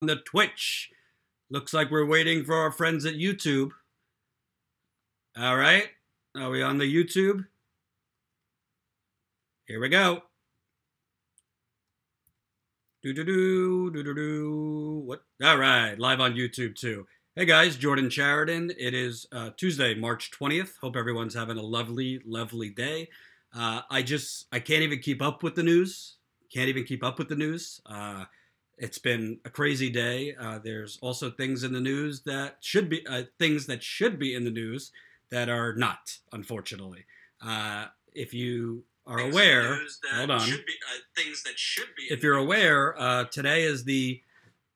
the Twitch. Looks like we're waiting for our friends at YouTube. All right. Are we on the YouTube? Here we go. Do. What? All right. Live on YouTube too. Hey guys, Jordan Sheridan. It is Tuesday, March 20th. Hope everyone's having a lovely, lovely day. I can't even keep up with the news. It's been a crazy day. There's also things in the news that should be in the news that are not, unfortunately. If you are aware, hold on. If you're aware, today is the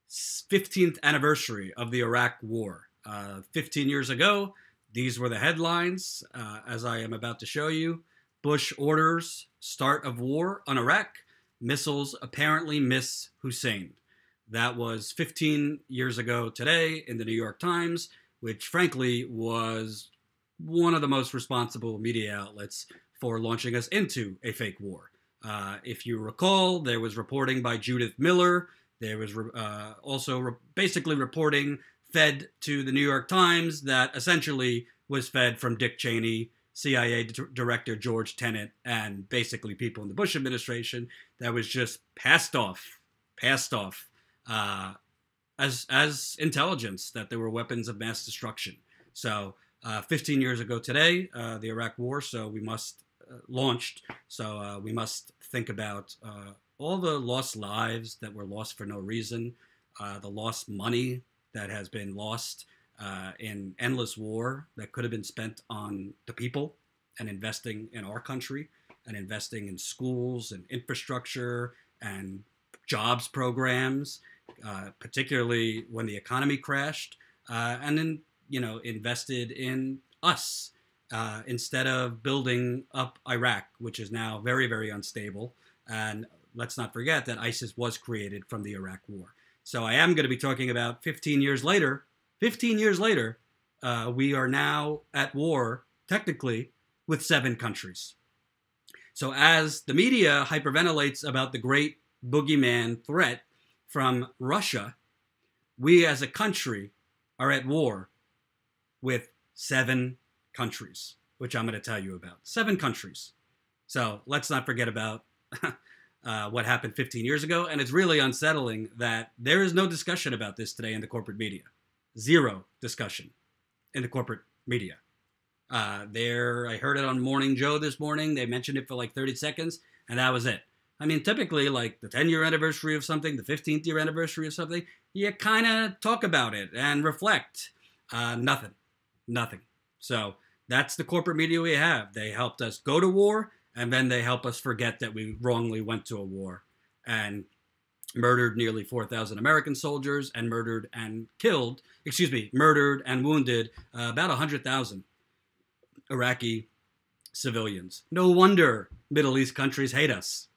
15th anniversary of the Iraq War. 15 years ago, these were the headlines, as I am about to show you. Bush orders start of war on Iraq. Missiles apparently miss Hussein. That was 15 years ago today in the New York Times, which frankly was one of the most responsible media outlets for launching us into a fake war. If you recall, there was reporting by Judith Miller. There was also basically reporting fed to the New York Times that essentially was fed from Dick Cheney, CIA Director George Tenet, and basically people in the Bush administration, that was just passed off as intelligence that there were weapons of mass destruction. So 15 years ago today, the Iraq War, so we must launched. So we must think about all the lost lives that were lost for no reason, the lost money that has been lost in endless war that could have been spent on the people and investing in our country and investing in schools and infrastructure and jobs programs, particularly when the economy crashed, and then, invested in us instead of building up Iraq, which is now very, very unstable. And let's not forget that ISIS was created from the Iraq War. So I am going to be talking about 15 years later, we are now at war, technically, with 7 countries. So as the media hyperventilates about the great boogeyman threat from Russia, we as a country are at war with 7 countries, which I'm going to tell you about. 7 countries. So let's not forget about what happened 15 years ago. And it's really unsettling that there is no discussion about this today in the corporate media. Zero discussion in the corporate media. I heard it on Morning Joe this morning. They mentioned it for like 30 seconds, and that was it. I mean, typically, like the 10-year anniversary of something, the 15th year anniversary of something, you kind of talk about it and reflect. Nothing. So that's the corporate media we have. They helped us go to war, and then they help us forget that we wrongly went to a war and murdered nearly 4,000 American soldiers and murdered and wounded about 100,000 Iraqi civilians. No wonder Middle East countries hate us.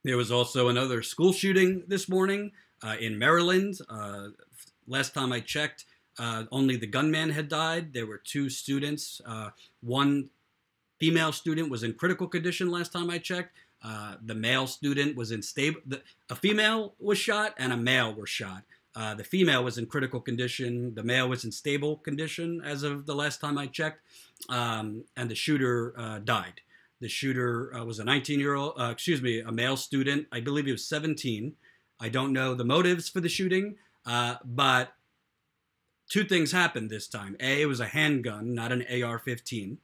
There was also another school shooting this morning in Maryland. Last time I checked, only the gunman had died. There were 2 students. One female student was in critical condition last time I checked. The male student was in stable. A female was shot and a male was shot. The female was in critical condition. The male was in stable condition as of the last time I checked. And the shooter died. The shooter was a a male student. I believe he was 17. I don't know the motives for the shooting, but 2 things happened this time. A, it was a handgun, not an AR-15.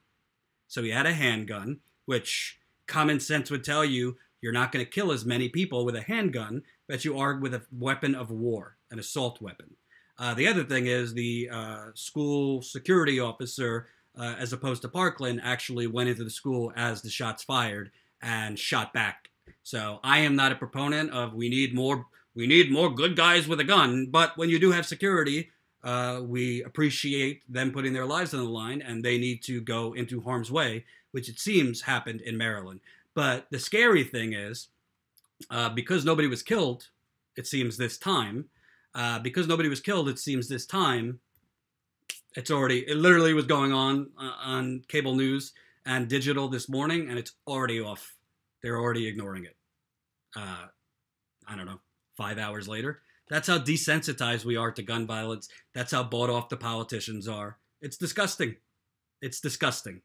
So he had a handgun, which common sense would tell you you're not going to kill as many people with a handgun that you are with a weapon of war, an assault weapon. The other thing is the school security officer, as opposed to Parkland, actually went into the school as the shots fired and shot back. So I am not a proponent of we need more good guys with a gun, but when you do have security, we appreciate them putting their lives on the line, and they need to go into harm's way, which it seems happened in Maryland. But the scary thing is, because nobody was killed, it seems this time, it literally was going on cable news and digital this morning, and it's already off. They're already ignoring it. I don't know, 5 hours later. That's how desensitized we are to gun violence. That's how bought off the politicians are. It's disgusting. It's disgusting.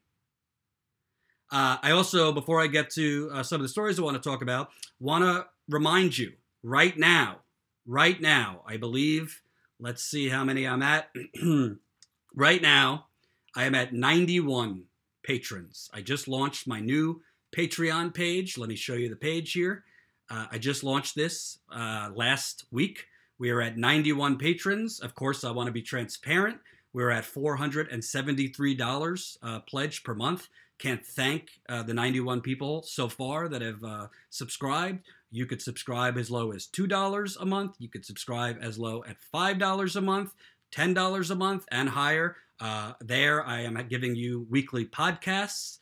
I also, before I get to some of the stories I want to talk about, want to remind you right now, I believe, let's see how many I'm at. Right now, I am at 91 patrons. I just launched my new Patreon page. Let me show you the page here. I just launched this last week. We are at 91 patrons. Of course, I want to be transparent. We're at $473 pledged per month. Can't thank the 91 people so far that have subscribed. You could subscribe as low as $2 a month. You could subscribe as low at $5 a month, $10 a month, and higher. There, I am giving you weekly podcasts.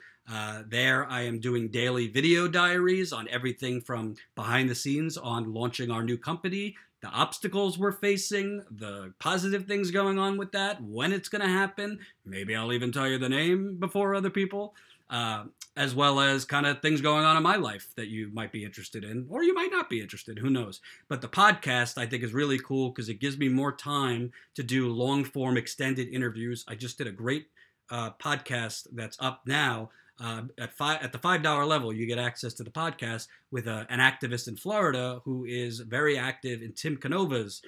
There, I am doing daily video diaries on everything from behind the scenes on launching our new company, the obstacles we're facing, the positive things going on with that, when it's going to happen. Maybe I'll even tell you the name before other people, as well as kind of things going on in my life that you might be interested in, or you might not be interested. Who knows? But the podcast, I think, is really cool because it gives me more time to do long-form extended interviews. I just did a great podcast that's up now. At the $5 level, you get access to the podcast with an activist in Florida who is very active in Tim Canova's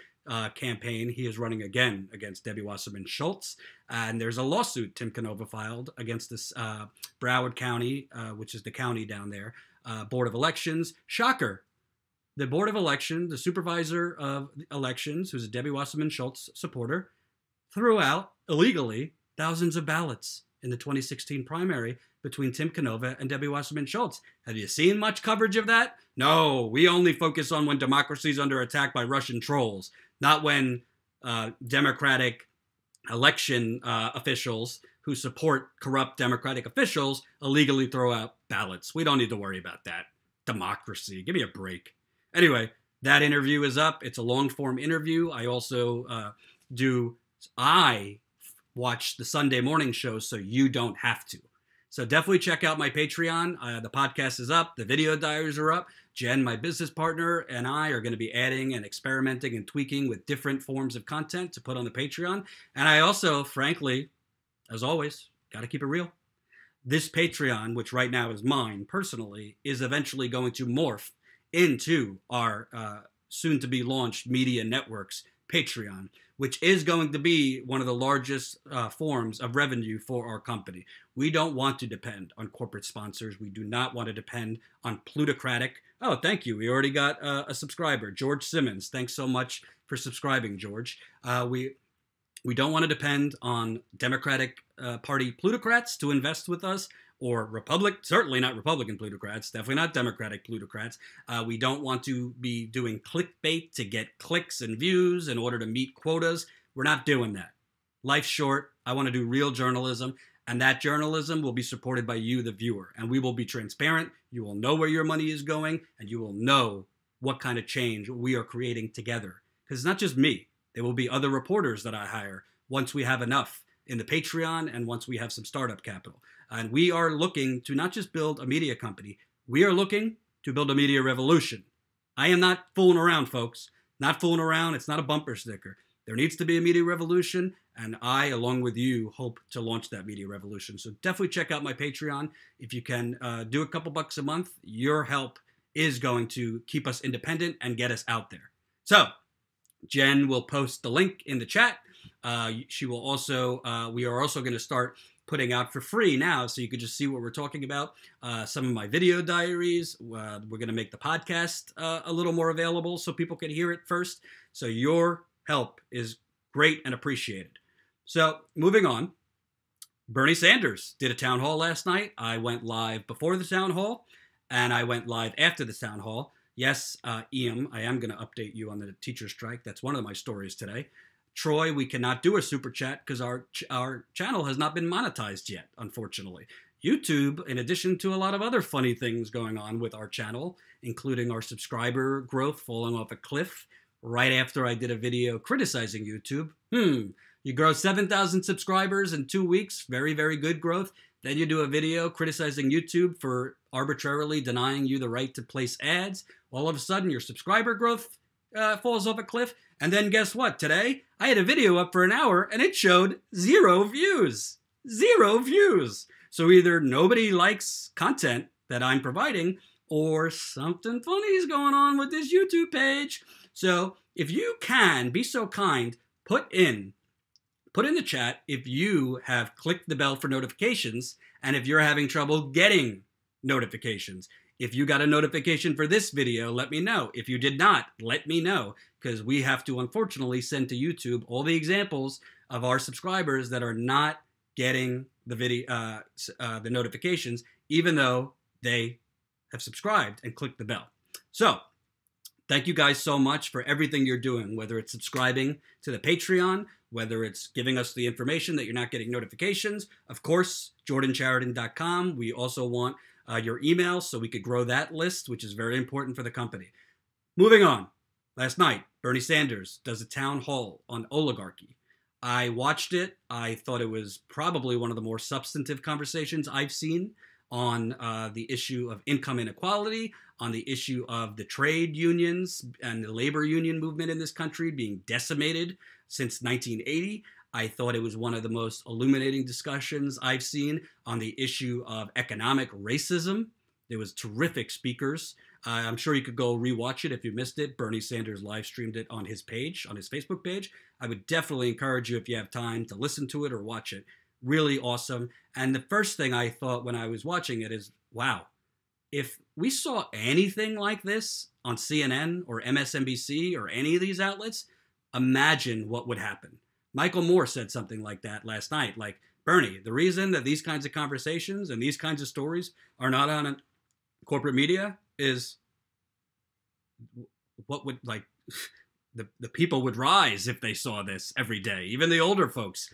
campaign. He is running again against Debbie Wasserman Schultz, and there's a lawsuit Tim Canova filed against this Broward County, which is the county down there, Board of Elections. Shocker. The Board of Elections, the supervisor of elections, who's a Debbie Wasserman Schultz supporter, threw out illegally thousands of ballots in the 2016 primary between Tim Canova and Debbie Wasserman Schultz. Have you seen much coverage of that? No, we only focus on when democracy is under attack by Russian trolls, not when Democratic election officials who support corrupt Democratic officials illegally throw out ballots. We don't need to worry about that. Democracy. Give me a break. Anyway, that interview is up. It's a long-form interview. I also watch the Sunday morning show so you don't have to. So definitely check out my Patreon. The podcast is up. The video diaries are up. Jen, my business partner, and I are going to be adding and experimenting and tweaking with different forms of content to put on the Patreon. And I also, frankly, as always, got to keep it real. This Patreon, which right now is mine personally, is eventually going to morph into our soon-to-be launched Media Network's Patreon, which is going to be one of the largest forms of revenue for our company. We don't want to depend on corporate sponsors. We do not want to depend on plutocratic. Oh, thank you. We already got a subscriber, George Simmons. Thanks so much for subscribing, George. We don't want to depend on Democratic Party plutocrats to invest with us, or certainly not Republican plutocrats, definitely not Democratic plutocrats. We don't want to be doing clickbait to get clicks and views in order to meet quotas. We're not doing that. Life's short. I want to do real journalism, and that journalism will be supported by you, the viewer, and we will be transparent. You will know where your money is going, and you will know what kind of change we are creating together. Because it's not just me. There will be other reporters that I hire once we have enough in the Patreon and once we have some startup capital. And we are looking to not just build a media company, we are looking to build a media revolution. I am not fooling around, folks. Not fooling around. It's not a bumper sticker. There needs to be a media revolution, and I, along with you, hope to launch that media revolution. So definitely check out my Patreon. If you can do a couple bucks a month, your help is going to keep us independent and get us out there. So Jen will post the link in the chat. She will also, we are also going to start putting out for free now, so you could just see what we're talking about. Some of my video diaries. We're going to make the podcast a little more available so people can hear it first. So your help is great and appreciated. So moving on, Bernie Sanders did a town hall last night. I went live before the town hall, and I went live after the town hall. Yes, Ian, I am going to update you on the teacher strike. That's one of my stories today. Troy, we cannot do a super chat because our channel has not been monetized yet, unfortunately. YouTube, in addition to a lot of other funny things going on with our channel, including our subscriber growth falling off a cliff right after I did a video criticizing YouTube. You grow 7,000 subscribers in 2 weeks. Very, very good growth. Then you do a video criticizing YouTube for arbitrarily denying you the right to place ads. All of a sudden, your subscriber growth falls off a cliff. And then guess what? Today, I had a video up for an hour and it showed 0 views. 0 views. So either nobody likes content that I'm providing or something funny is going on with this YouTube page. So if you can be so kind, put in the chat if you have clicked the bell for notifications and if you're having trouble getting notifications. If you got a notification for this video, let me know. If you did not, let me know, because we have to unfortunately send to YouTube all the examples of our subscribers that are not getting the video, the notifications, even though they have subscribed and clicked the bell. So thank you guys so much for everything you're doing, whether it's subscribing to the Patreon, whether it's giving us the information that you're not getting notifications. Of course, jordanchariton.com. We also want your email so we could grow that list, which is very important for the company. Moving on. Last night, Bernie Sanders does a town hall on oligarchy. I watched it. I thought it was probably one of the more substantive conversations I've seen on the issue of income inequality, on the issue of the trade unions and the labor union movement in this country being decimated since 1980. I thought it was one of the most illuminating discussions I've seen on the issue of economic racism. There was terrific speakers. I'm sure you could go rewatch it if you missed it. Bernie Sanders live streamed it on his page, on his Facebook page. I would definitely encourage you, if you have time, to listen to it or watch it. Really awesome. And the first thing I thought when I was watching it is, wow, if we saw anything like this on CNN or MSNBC or any of these outlets, imagine what would happen. Michael Moore said something like that last night. Like, Bernie, the reason that these kinds of conversations and these kinds of stories are not on corporate media is what would, like, the people would rise if they saw this every day. Even the older folks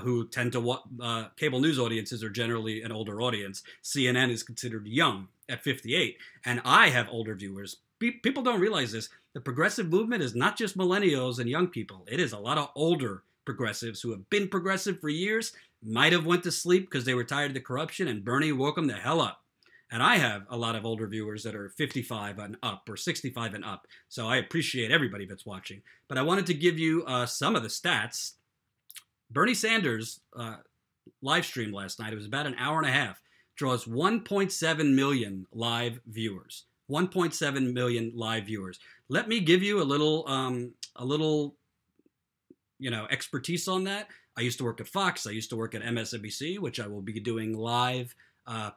who tend to cable news audiences are generally an older audience. CNN is considered young at 58. And I have older viewers. People don't realize this. The progressive movement is not just millennials and young people. It is a lot of older progressives who have been progressive for years, might have went to sleep because they were tired of the corruption, and Bernie woke them the hell up. And I have a lot of older viewers that are 55 and up or 65 and up. So I appreciate everybody that's watching. But I wanted to give you some of the stats. Bernie Sanders live stream last night. It was about an hour and a half. Draws 1.7 million live viewers. 1.7 million live viewers. Let me give you a little expertise on that. I used to work at Fox. I used to work at MSNBC, which I will be doing live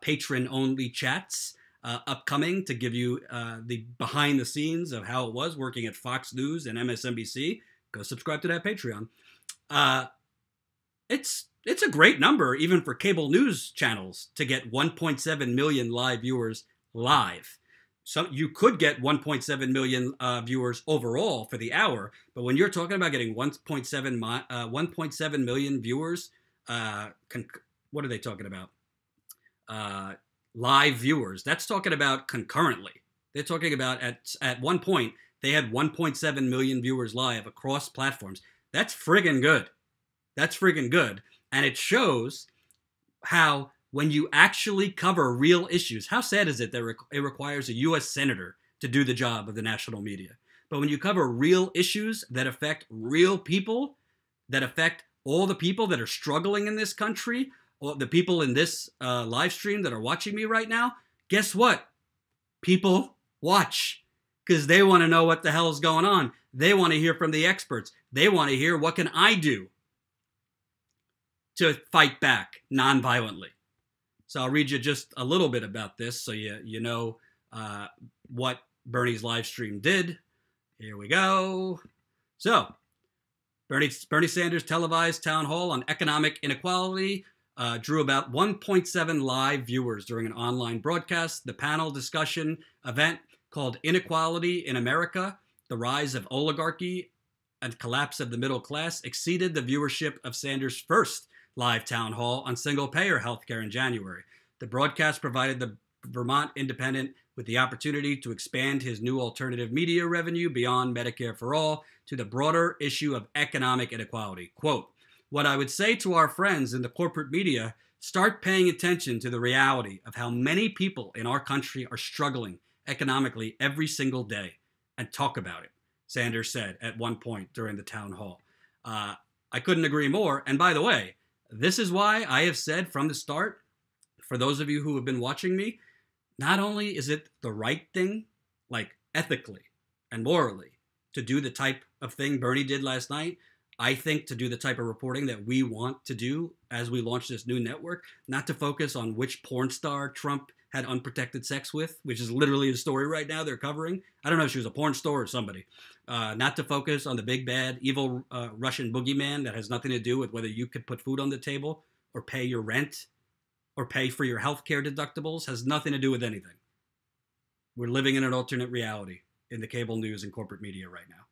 patron-only chats upcoming to give you the behind the scenes of how it was working at Fox News and MSNBC. Go subscribe to that Patreon. It's a great number, even for cable news channels, to get 1.7 million live viewers live. So you could get 1.7 million viewers overall for the hour, but when you're talking about getting 1.7 million viewers, what are they talking about? Live viewers. That's talking about concurrently. They're talking about at one point they had 1.7 million viewers live across platforms. That's friggin' good. That's friggin' good. And it shows how when you actually cover real issues, how sad is it that it requires a U.S. senator to do the job of the national media? But when you cover real issues that affect real people, that affect all the people that are struggling in this country, or the people in this live stream that are watching me right now, guess what? People watch because they want to know what the hell is going on. They want to hear from the experts. They want to hear, what can I do to fight back non-violently? So I'll read you just a little bit about this so you know what Bernie's live stream did. Here we go. So Bernie Sanders televised town hall on economic inequality drew about 1.7 live viewers during an online broadcast. The panel discussion event called Inequality in America, the Rise of Oligarchy and Collapse of the Middle Class exceeded the viewership of Sanders' first live town hall on single-payer healthcare in January. The broadcast provided the Vermont Independent with the opportunity to expand his new alternative media revenue beyond Medicare for All to the broader issue of economic inequality. Quote, "What I would say to our friends in the corporate media, start paying attention to the reality of how many people in our country are struggling economically every single day and talk about it, Sanders said at one point during the town hall. I couldn't agree more. And by the way, this is why I have said from the start, for those of you who have been watching me, not only is it the right thing, like ethically and morally, to do the type of thing Bernie did last night, I think to do the type of reporting that we want to do as we launch this new network, not to focus on which porn star Trump had unprotected sex with, which is literally a story right now they're covering. I don't know if she was a porn star or somebody. Not to focus on the big, bad, evil Russian boogeyman that has nothing to do with whether you could put food on the table or pay your rent or pay for your health care deductibles, has nothing to do with anything. We're living in an alternate reality in the cable news and corporate media right now.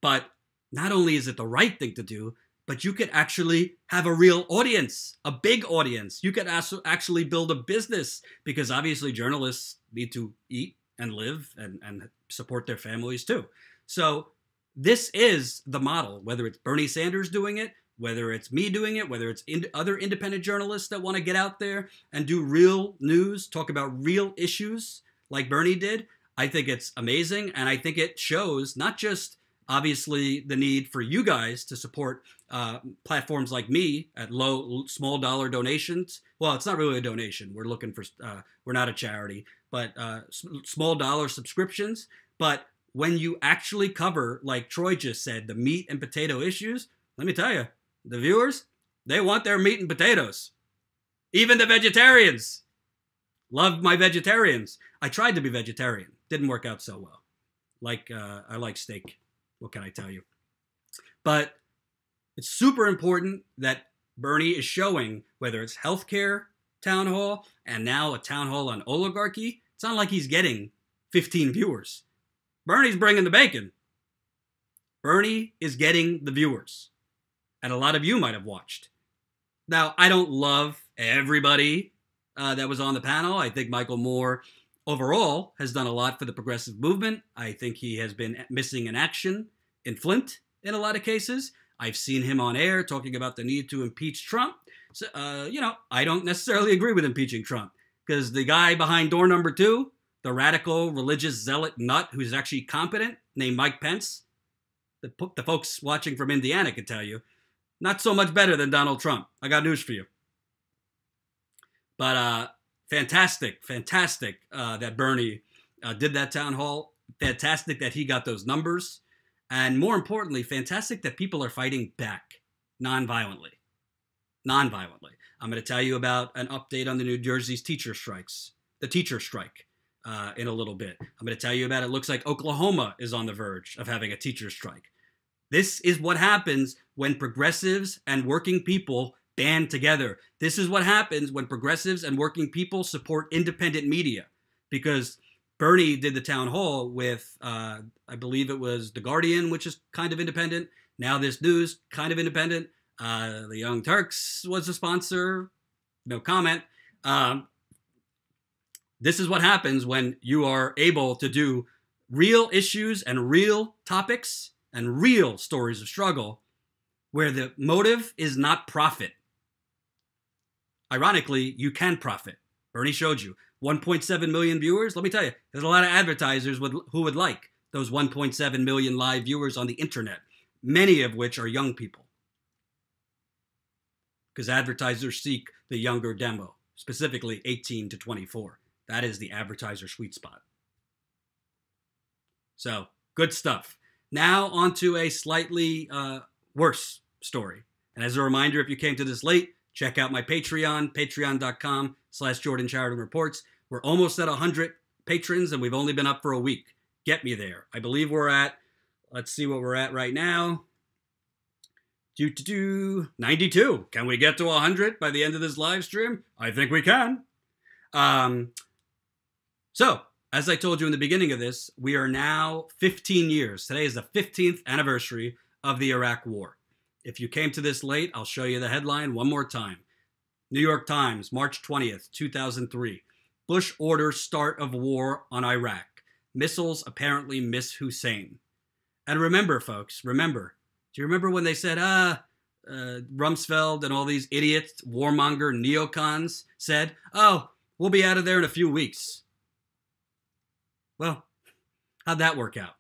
But not only is it the right thing to do, but you could actually have a real audience, a big audience. You could actually build a business, because obviously journalists need to eat and live and support their families too. So this is the model, whether it's Bernie Sanders doing it, whether it's me doing it, whether it's other independent journalists that want to get out there and do real news, talk about real issues like Bernie did. I think it's amazing. And I think it shows not just obviously the need for you guys to support platforms like me at small dollar donations. Well, it's not really a donation. We're looking for, we're not a charity, but small dollar subscriptions. But when you actually cover, like Troy just said, the meat and potato issues, let me tell you, the viewers, they want their meat and potatoes. Even the vegetarians. Love my vegetarians. I tried to be vegetarian. Didn't work out so well. I like steak. What can I tell you? But it's super important that Bernie is showing, whether it's healthcare town hall and now a town hall on oligarchy, it's not like he's getting 15 viewers. Bernie's bringing the bacon. Bernie is getting the viewers. And a lot of you might have watched. Now, I don't love everybody that was on the panel. I think Michael Moore overall has done a lot for the progressive movement. I think he has been missing in action in Flint in a lot of cases. I've seen him on air talking about the need to impeach Trump. So, I don't necessarily agree with impeaching Trump, because the guy behind door number 2, the radical religious zealot nut who's actually competent, named Mike Pence, the folks watching from Indiana can tell you, not so much better than Donald Trump. I got news for you. But fantastic that Bernie did that town hall. Fantastic that he got those numbers. And more importantly, fantastic that people are fighting back non-violently. Non-violently. I'm going to tell you about an update on the New Jersey's teacher strikes, the teacher strike in a little bit. I'm going to tell you about it looks like Oklahoma is on the verge of having a teacher strike. This is what happens when progressives and working people band together. This is what happens when progressives and working people support independent media. Because Bernie did the town hall with, I believe it was The Guardian, which is kind of independent. Now This News, kind of independent. The Young Turks was a sponsor. No comment. This is what happens when you are able to do real issues and real topics and real stories of struggle where the motive is not profit. Ironically, you can profit. Bernie showed you 1.7 million viewers. Let me tell you, there's a lot of advertisers who would like those 1.7 million live viewers on the internet, many of which are young people. Because advertisers seek the younger demo, specifically 18 to 24. That is the advertiser sweet spot. So, good stuff. Now on to a slightly worse story. And as a reminder, if you came to this late, check out my Patreon, patreon.com/Jordan Sheridan Reports. We're almost at 100 patrons, and we've only been up for a week. Get me there. I believe we're at, let's see what we're at right now. 92. Can we get to 100 by the end of this live stream? I think we can. So, as I told you in the beginning of this, we are now 15 years. Today is the 15th anniversary of the Iraq War. If you came to this late, I'll show you the headline one more time. New York Times, March 20th, 2003. Bush orders start of war on Iraq. Missiles apparently miss Hussein. And remember, folks, remember. Do you remember when they said, Rumsfeld and all these idiots, warmonger neocons said, oh, we'll be out of there in a few weeks. Well, how'd that work out?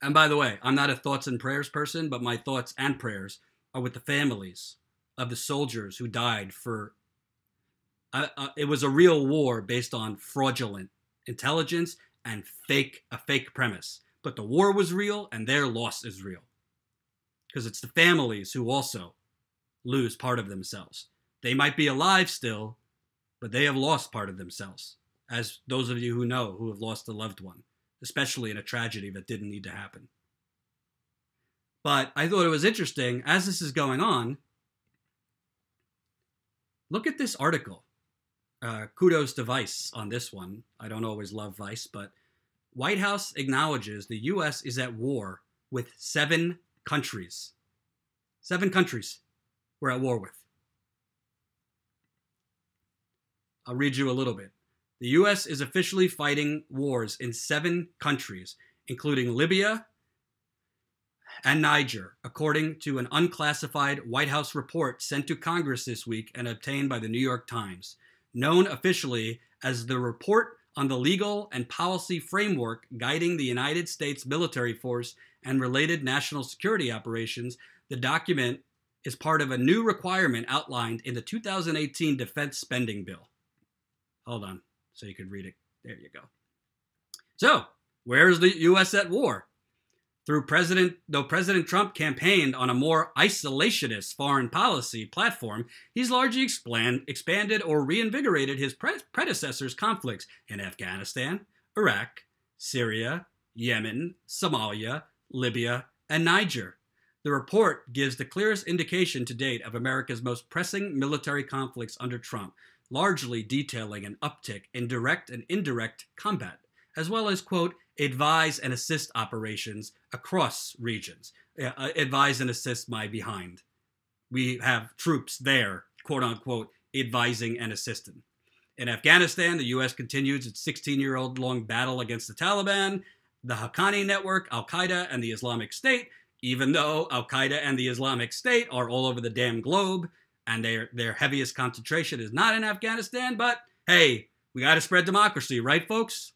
And by the way, I'm not a thoughts and prayers person, but my thoughts and prayers are with the families of the soldiers who died for. It was a real war based on fraudulent intelligence and a fake premise. But the war was real, and their loss is real, because it's the families who also lose part of themselves. They might be alive still, but they have lost part of themselves, as those of you who know who have lost a loved one, especially in a tragedy that didn't need to happen. But I thought it was interesting, as this is going on, look at this article. Kudos to Vice on this one. I don't always love Vice, but White House acknowledges the U.S. is at war with 7 countries. 7 countries we're at war with. I'll read you a little bit. The U.S. is officially fighting wars in 7 countries, including Libya and Niger, according to an unclassified White House report sent to Congress this week and obtained by the New York Times. Known officially as the Report on the Legal and Policy Framework Guiding the United States Military Force and Related National Security Operations, the document is part of a new requirement outlined in the 2018 Defense Spending Bill. Hold on, so you could read it. There you go. So, where is the U.S. at war? Though President Trump campaigned on a more isolationist foreign policy platform, he's largely expanded or reinvigorated his predecessor's conflicts in Afghanistan, Iraq, Syria, Yemen, Somalia, Libya, and Niger. The report gives the clearest indication to date of America's most pressing military conflicts under Trump, largely detailing an uptick in direct and indirect combat, as well as, quote, advise and assist operations across regions. Advise and assist my behind. We have troops there, quote unquote, advising and assisting. In Afghanistan, the U.S. continues its 16-year-old-long battle against the Taliban, the Haqqani Network, Al-Qaeda, and the Islamic State, even though Al-Qaeda and the Islamic State are all over the damn globe, and their heaviest concentration is not in Afghanistan, but hey, we got to spread democracy, right, folks?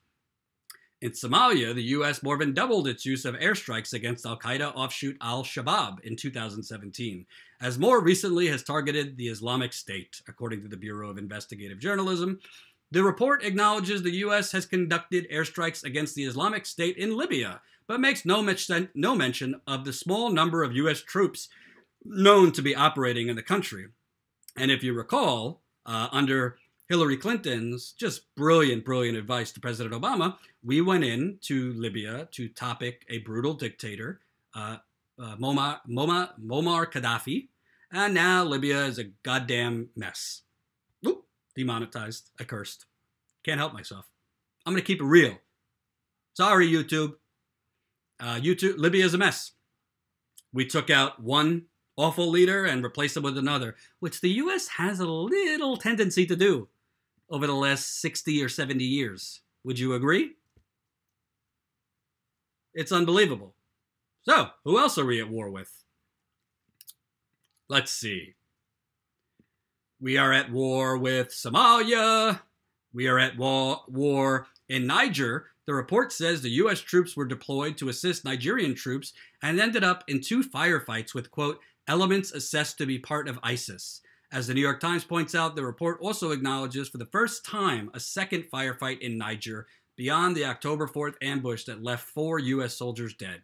In Somalia, the U.S. more than doubled its use of airstrikes against al-Qaeda offshoot al-Shabaab in 2017, as more recently has targeted the Islamic State, according to the Bureau of Investigative Journalism. The report acknowledges the U.S. has conducted airstrikes against the Islamic State in Libya, but makes no mention of the small number of U.S. troops known to be operating in the country. And if you recall, under Hillary Clinton's just brilliant advice to President Obama, we went into Libya to topic a brutal dictator, Muammar Gaddafi, and now Libya is a goddamn mess. Oop, demonetized. I cursed. Can't help myself. I'm going to keep it real. Sorry, YouTube. Libya is a mess. We took out one awful leader and replaced him with another, which the U.S. has a little tendency to do over the last 60 or 70 years. Would you agree? It's unbelievable. So, who else are we at war with? Let's see. We are at war with Somalia. We are at war in Niger. The report says the U.S. troops were deployed to assist Nigerian troops and ended up in 2 firefights with, quote, elements assessed to be part of ISIS. As the New York Times points out, the report also acknowledges for the first time a second firefight in Niger beyond the October 4th ambush that left 4 U.S. soldiers dead.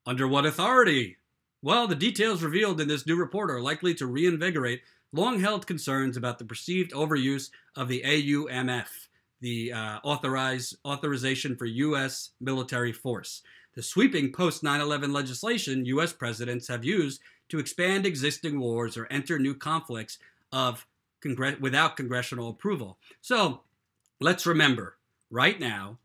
Under what authority? Well, the details revealed in this new report are likely to reinvigorate long-held concerns about the perceived overuse of the AUMF, the Authorization for U.S. Military Force, the sweeping post-9/11 legislation U.S. presidents have used to expand existing wars or enter new conflicts without congressional approval. So let's remember, right now,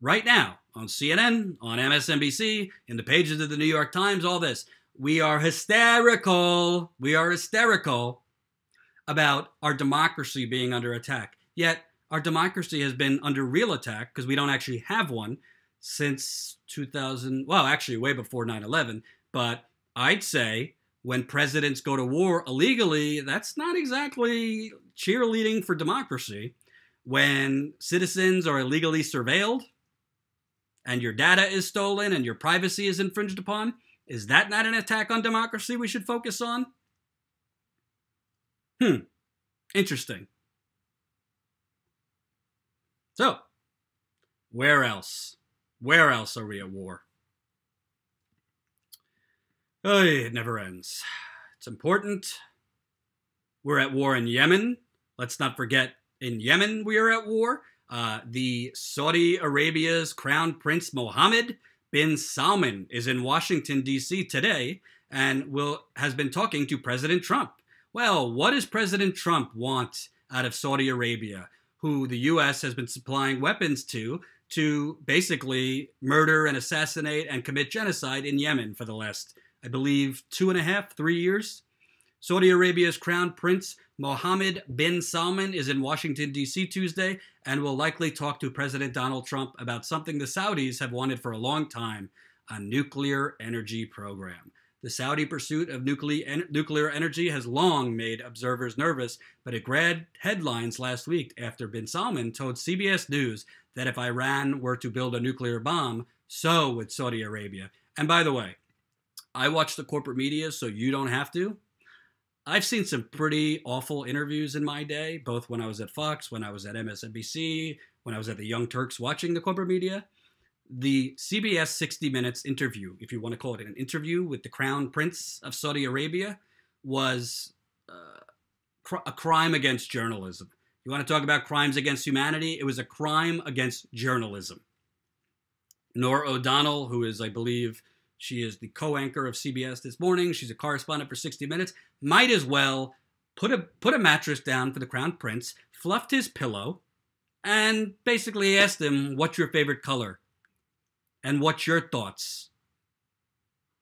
on CNN, on MSNBC, in the pages of the New York Times, all this, we are hysterical. We are hysterical about our democracy being under attack. Yet our democracy has been under real attack, because we don't actually have one, since 2000, well, actually way before 9/11. But I'd say when presidents go to war illegally, that's not exactly cheerleading for democracy. when citizens are illegally surveilled and your data is stolen and your privacy is infringed upon? Is that not an attack on democracy we should focus on? Interesting. So, where else? Where else are we at war? Oh, it never ends. It's important. We're at war in Yemen. Let's not forget, in Yemen we are at war. The Saudi Arabia's Crown Prince Mohammed bin Salman is in Washington, D.C. today and has been talking to President Trump. Well, what does President Trump want out of Saudi Arabia, who the U.S. has been supplying weapons to basically murder and assassinate and commit genocide in Yemen for the last, I believe, 2.5, 3 years? Saudi Arabia's Crown Prince Mohammed bin Salman is in Washington, D.C. Tuesday and will likely talk to President Donald Trump about something the Saudis have wanted for a long time, a nuclear energy program. The Saudi pursuit of nuclear energy has long made observers nervous, but it grabbed headlines last week after bin Salman told CBS News that if Iran were to build a nuclear bomb, so would Saudi Arabia. And by the way, I watch the corporate media, so you don't have to. I've seen some pretty awful interviews in my day, both when I was at Fox, when I was at MSNBC, when I was at the Young Turks watching the corporate media. The CBS 60 Minutes interview, if you want to call it an interview with the Crown Prince of Saudi Arabia, was a crime against journalism. You want to talk about crimes against humanity? It was a crime against journalism. Norah O'Donnell, who is, I believe, she is the co-anchor of CBS This Morning. She's a correspondent for 60 Minutes. Might as well put a mattress down for the Crown Prince, fluffed his pillow, and basically asked him, what's your favorite color? And what's your thoughts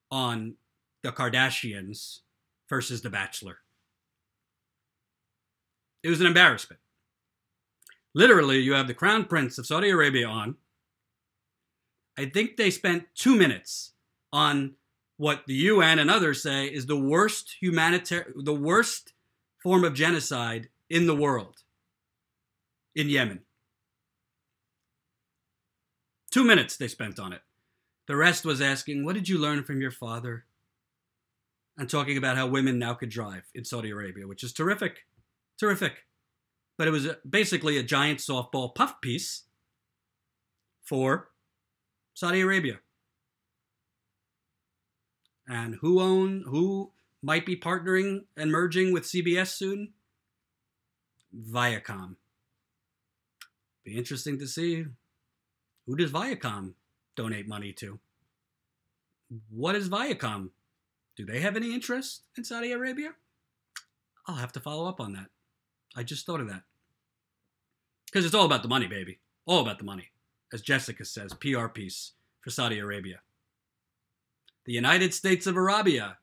on the Kardashians versus The Bachelor? It was an embarrassment. Literally, you have the Crown Prince of Saudi Arabia on. I think they spent 2 minutes on what the UN and others say is the worst form of genocide in the world, in Yemen. 2 minutes they spent on it. The rest was asking, what did you learn from your father? And talking about how women now could drive in Saudi Arabia, which is terrific. Terrific. But it was basically a giant softball puff piece for Saudi Arabia. And who might be partnering and merging with CBS soon? Viacom. Be interesting to see. Who does Viacom donate money to? What is Viacom? Do they have any interest in Saudi Arabia? I'll have to follow up on that. I just thought of that. Because it's all about the money, baby. All about the money. As Jessica says, PR piece for Saudi Arabia. The United States of Arabia,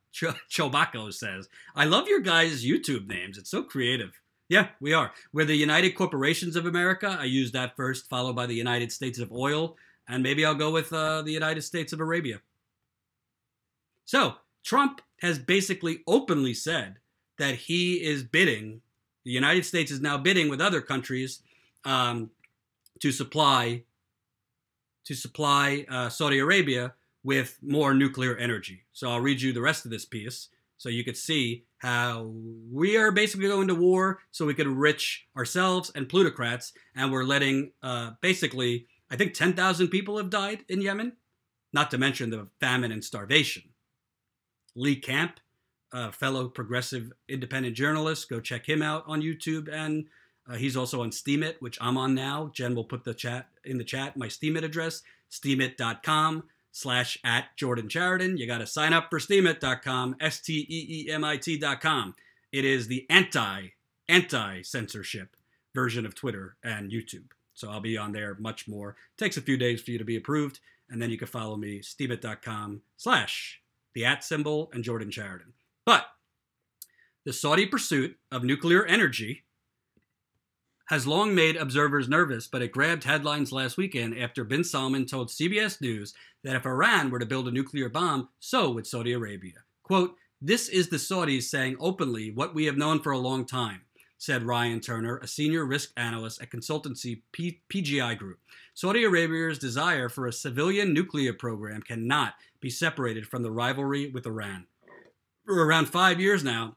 Chobacco says. I love your guys' YouTube names. It's so creative. Yeah, we are. We're the United Corporations of America. I used that first, followed by the United States of Oil. And maybe I'll go with the United States of Arabia. So, Trump has basically openly said that he is bidding, the United States is now bidding with other countries to supply Saudi Arabia with more nuclear energy. So I'll read you the rest of this piece so you could see how we are basically going to war so we could enrich ourselves and plutocrats, and we're letting basically, I think 10,000 people have died in Yemen, not to mention the famine and starvation. Lee Camp, a fellow progressive independent journalist, go check him out on YouTube, and he's also on Steemit, which I'm on now. Jen will put in the chat my Steemit address, steemit.com/@Jordan Chariton. You got to sign up for Steemit.com, STEEMIT.com. It is the anti-censorship version of Twitter and YouTube. So I'll be on there much more. It takes a few days for you to be approved, and then you can follow me, Steemit.com/the @ and Jordan Chariton. But the Saudi pursuit of nuclear energy has long made observers nervous, but it grabbed headlines last weekend after bin Salman told CBS News that if Iran were to build a nuclear bomb, so would Saudi Arabia. Quote, this is the Saudis saying openly what we have known for a long time. said Ryan Turner, a senior risk analyst at consultancy PGI Group. Saudi Arabia's desire for a civilian nuclear program cannot be separated from the rivalry with Iran. For around 5 years now,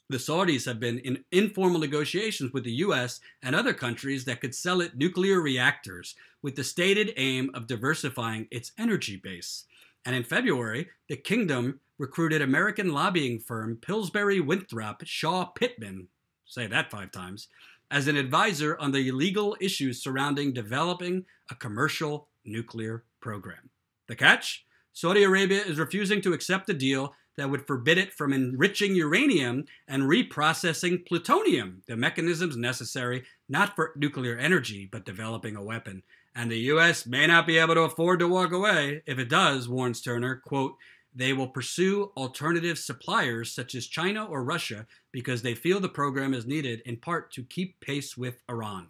the Saudis have been in informal negotiations with the U.S. and other countries that could sell it nuclear reactors with the stated aim of diversifying its energy base. And in February, the kingdom recruited American lobbying firm Pillsbury Winthrop Shaw Pittman, say that 5 times, as an advisor on the legal issues surrounding developing a commercial nuclear program. The catch? Saudi Arabia is refusing to accept a deal that would forbid it from enriching uranium and reprocessing plutonium, the mechanisms necessary not for nuclear energy, but developing a weapon. And the U.S. may not be able to afford to walk away. If it does, warns Turner, quote, they will pursue alternative suppliers such as China or Russia because they feel the program is needed in part to keep pace with Iran.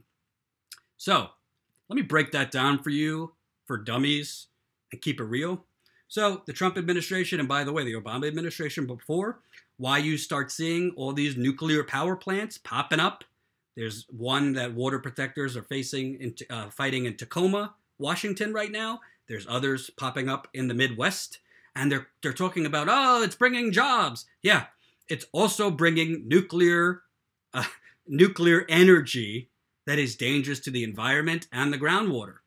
So, let me break that down for you for dummies and keep it real. So the Trump administration, and by the way, the Obama administration before, why you start seeing all these nuclear power plants popping up. There's one that water protectors are fighting in Tacoma, Washington right now. There's others popping up in the Midwest. And they're talking about, oh, it's bringing jobs. Yeah, it's also bringing nuclear energy that is dangerous to the environment and the groundwater.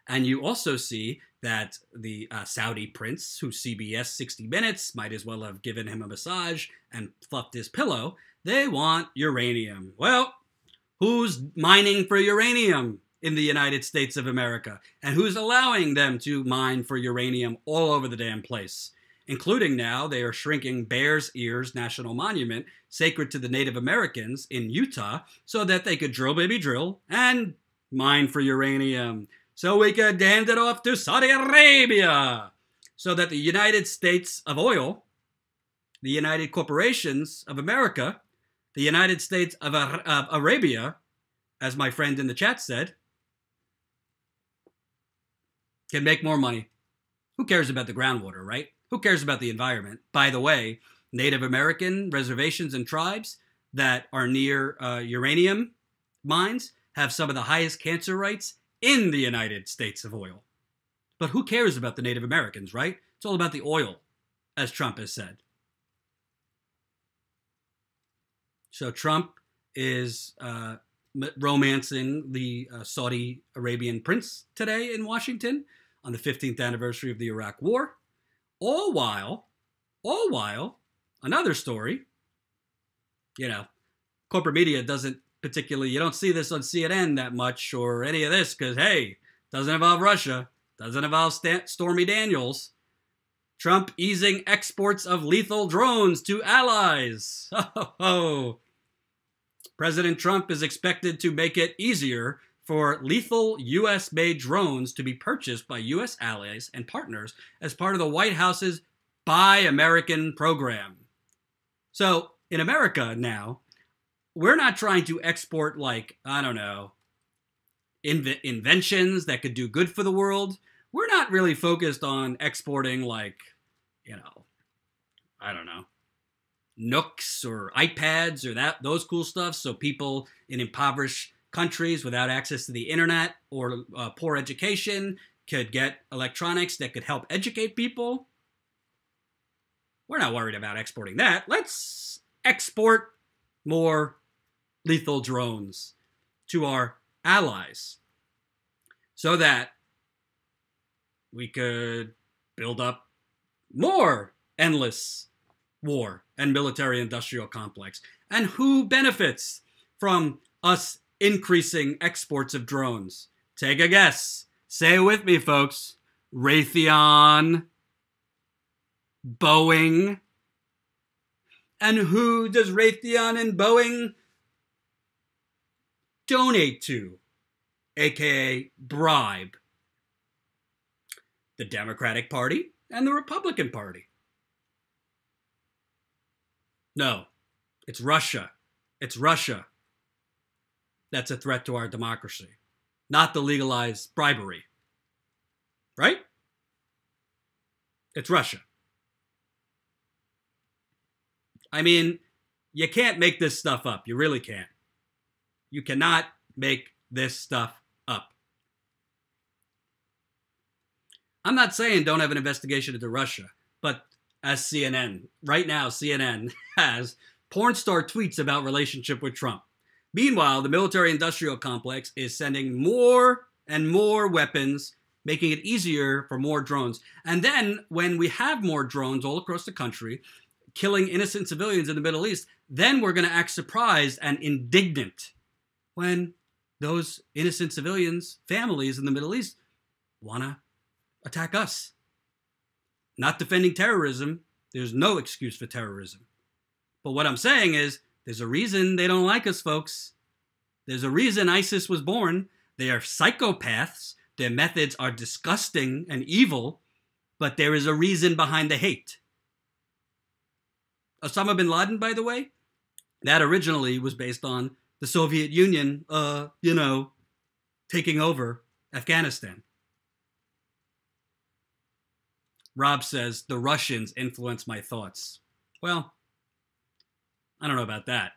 And you also see that the Saudi prince, who CBS 60 Minutes might as well have given him a massage and fluffed his pillow, they want uranium. Well, who's mining for uranium in the United States of America? And who's allowing them to mine for uranium all over the damn place? Including now, they are shrinking Bears Ears National Monument, sacred to the Native Americans in Utah, so that they could drill, baby, drill, and mine for uranium. So we could hand it off to Saudi Arabia, so that the United States of Oil, the United Corporations of America, the United States of Arabia, as my friend in the chat said, can make more money. Who cares about the groundwater, right? Who cares about the environment? By the way, Native American reservations and tribes that are near uranium mines have some of the highest cancer rates in the United States of Oil. But who cares about the Native Americans, right? It's all about the oil, as Trump has said. So Trump is romancing the Saudi Arabian prince today in Washington on the 15th anniversary of the Iraq War. All while, another story, corporate media doesn't particularly, you don't see this on CNN that much or any of this because, hey, doesn't involve Russia, doesn't involve Stormy Daniels. Trump easing exports of lethal drones to allies. President Trump is expected to make it easier for lethal U.S.-made drones to be purchased by U.S. allies and partners as part of the White House's Buy American program. So, in America now, we're not trying to export, inventions that could do good for the world. We're not really focused on exporting, Nooks or iPads or those cool stuff so people in impoverished countries without access to the internet or poor education could get electronics that could help educate people. We're not worried about exporting that. Let's export more lethal drones to our allies so that we could build up more endless war and military-industrial complex. And who benefits from us increasing exports of drones? Take a guess. Say it with me, folks. Raytheon, Boeing. And who does Raytheon and Boeing donate to, aka bribe? The Democratic Party and the Republican Party. No, it's Russia. It's Russia that's a threat to our democracy, not the legalized bribery. Right? It's Russia. I mean, You can't make this stuff up. You really can't. You cannot make this stuff up. I'm not saying don't have an investigation into Russia, but as CNN, right now CNN has porn star tweets about relationship with Trump. Meanwhile, the military-industrial complex is sending more and more weapons, making it easier for more drones. And then when we have more drones all across the country, killing innocent civilians in the Middle East, then we're going to act surprised and indignant when those innocent civilians, families in the Middle East, want to attack us. Not defending terrorism. There's no excuse for terrorism. But what I'm saying is, there's a reason they don't like us, folks. There's a reason ISIS was born. They are psychopaths. Their methods are disgusting and evil, but there is a reason behind the hate. Osama bin Laden, by the way, that originally was based on the Soviet Union, taking over Afghanistan. Rob says, the Russians influence my thoughts. Well, I don't know about that.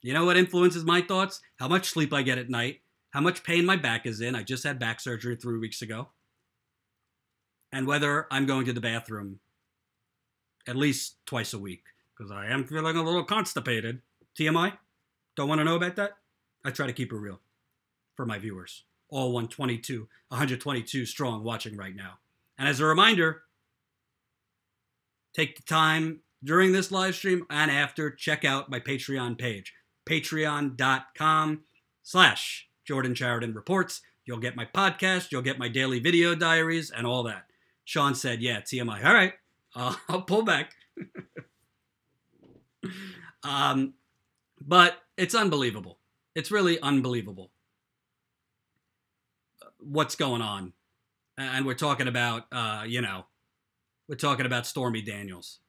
You know what influences my thoughts? How much sleep I get at night, how much pain my back is in. I just had back surgery 3 weeks ago. And whether I'm going to the bathroom at least twice a week, because I am feeling a little constipated. TMI? Don't want to know about that? I try to keep it real for my viewers. All 122 strong watching right now. And as a reminder, take the time during this live stream and after, check out my Patreon page. Patreon.com/Jordan Chariton Reports. You'll get my podcast, you'll get my daily video diaries, and all that. Sean said, yeah, TMI. All right, I'll pull back. But it's unbelievable. It's really unbelievable what's going on. And we're talking about, we're talking about Stormy Daniels.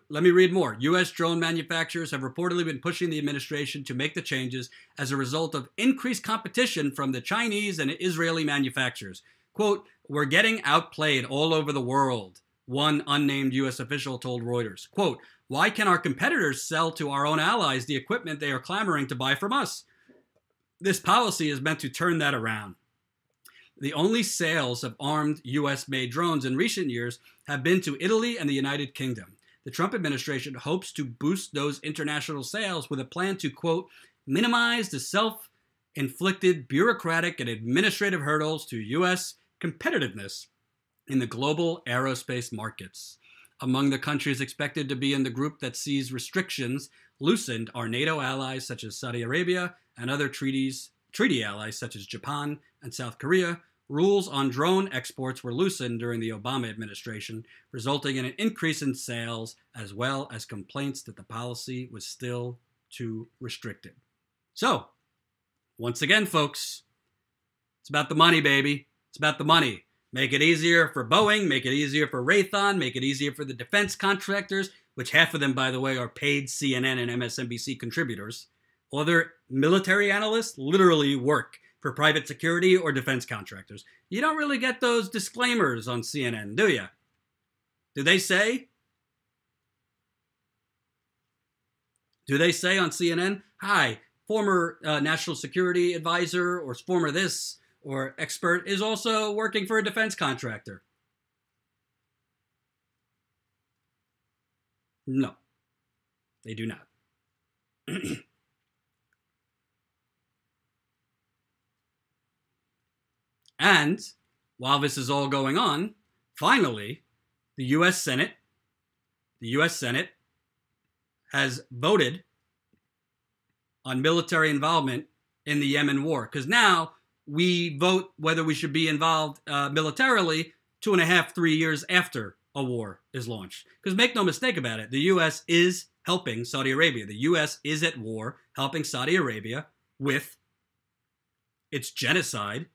Let me read more. U.S. drone manufacturers have reportedly been pushing the administration to make the changes as a result of increased competition from the Chinese and Israeli manufacturers. Quote, we're getting outplayed all over the world, one unnamed U.S. official told Reuters. Quote, why can our competitors sell to our own allies the equipment they are clamoring to buy from us? This policy is meant to turn that around. The only sales of armed U.S.-made drones in recent years have been to Italy and the United Kingdom. The Trump administration hopes to boost those international sales with a plan to, quote, minimize the self-inflicted bureaucratic and administrative hurdles to U.S. competitiveness in the global aerospace markets. Among the countries expected to be in the group that sees restrictions loosened are NATO allies such as Saudi Arabia and other treaty allies such as Japan and South Korea. Rules on drone exports were loosened during the Obama administration, resulting in an increase in sales as well as complaints that the policy was still too restrictive. So, once again, folks, it's about the money, baby. It's about the money. Make it easier for Boeing, make it easier for Raytheon, make it easier for the defense contractors, which half of them, by the way, are paid CNN and MSNBC contributors. Other military analysts literally work for private security or defense contractors. You don't really get those disclaimers on CNN, do you? Do they say on CNN, hi, former national security advisor or former this or expert is also working for a defense contractor? No, they do not. And while this is all going on, finally, the U.S. Senate has voted on military involvement in the Yemen war. Because now we vote whether we should be involved militarily 2.5, 3 years after a war is launched. Because make no mistake about it, the U.S. is helping Saudi Arabia. The U.S. is at war helping Saudi Arabia with its genocide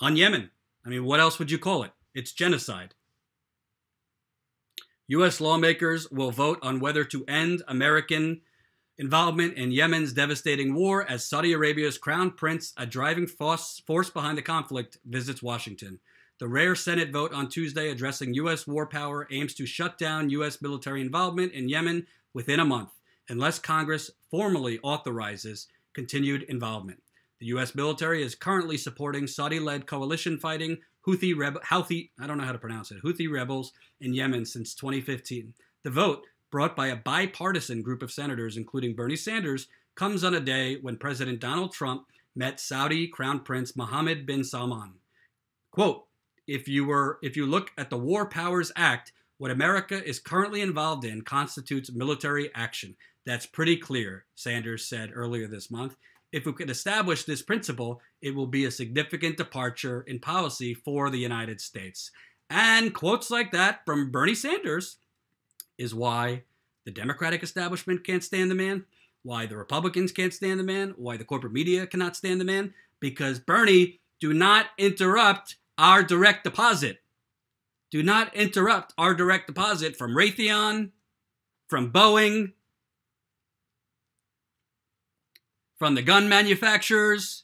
on Yemen. I mean, what else would you call it? It's genocide. U.S. lawmakers will vote on whether to end American involvement in Yemen's devastating war as Saudi Arabia's crown prince, a driving force behind the conflict, visits Washington. The rare Senate vote on Tuesday addressing U.S. war power aims to shut down U.S. military involvement in Yemen within a month. unless Congress formally authorizes continued involvement. The U.S. military is currently supporting Saudi-led coalition fighting Houthi rebels in Yemen since 2015. The vote, brought by a bipartisan group of senators, including Bernie Sanders, comes on a day when President Donald Trump met Saudi Crown Prince Mohammed bin Salman. Quote, if you look at the War Powers Act, what America is currently involved in constitutes military action. That's pretty clear, Sanders said earlier this month. If we could establish this principle, it will be a significant departure in policy for the United States. And quotes like that from Bernie Sanders is why the Democratic establishment can't stand the man, why the Republicans can't stand the man, why the corporate media cannot stand the man, because Bernie, do not interrupt our direct deposit. Do not interrupt our direct deposit from Raytheon, from Boeing, from the gun manufacturers.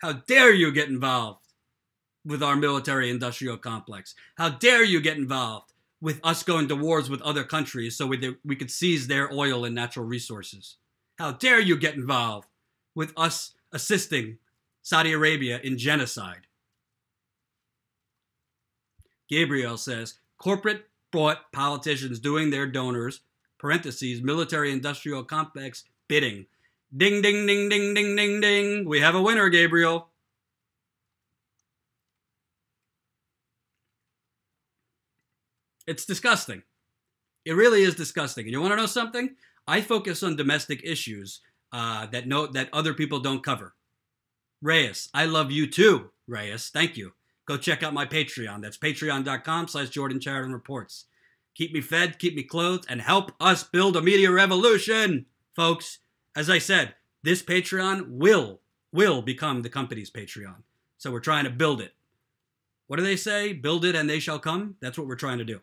How dare you get involved with our military-industrial complex? How dare you get involved with us going to wars with other countries so we could seize their oil and natural resources? How dare you get involved with us assisting Saudi Arabia in genocide? Gabriel says, corporate bought politicians doing their donors, parentheses, military-industrial complex bidding. Ding, ding, ding, ding, ding, ding, ding. We have a winner, Gabriel. It's disgusting. It really is disgusting. And you want to know something? I focus on domestic issues that other people don't cover. Reyes, I love you too, Reyes. Thank you. Go check out my Patreon. That's patreon.com/Jordan Sheridan Reports. Keep me fed, keep me clothed, and help us build a media revolution, folks. As I said, this Patreon will become the company's Patreon. So we're trying to build it. What do they say? Build it and they shall come. That's what we're trying to do.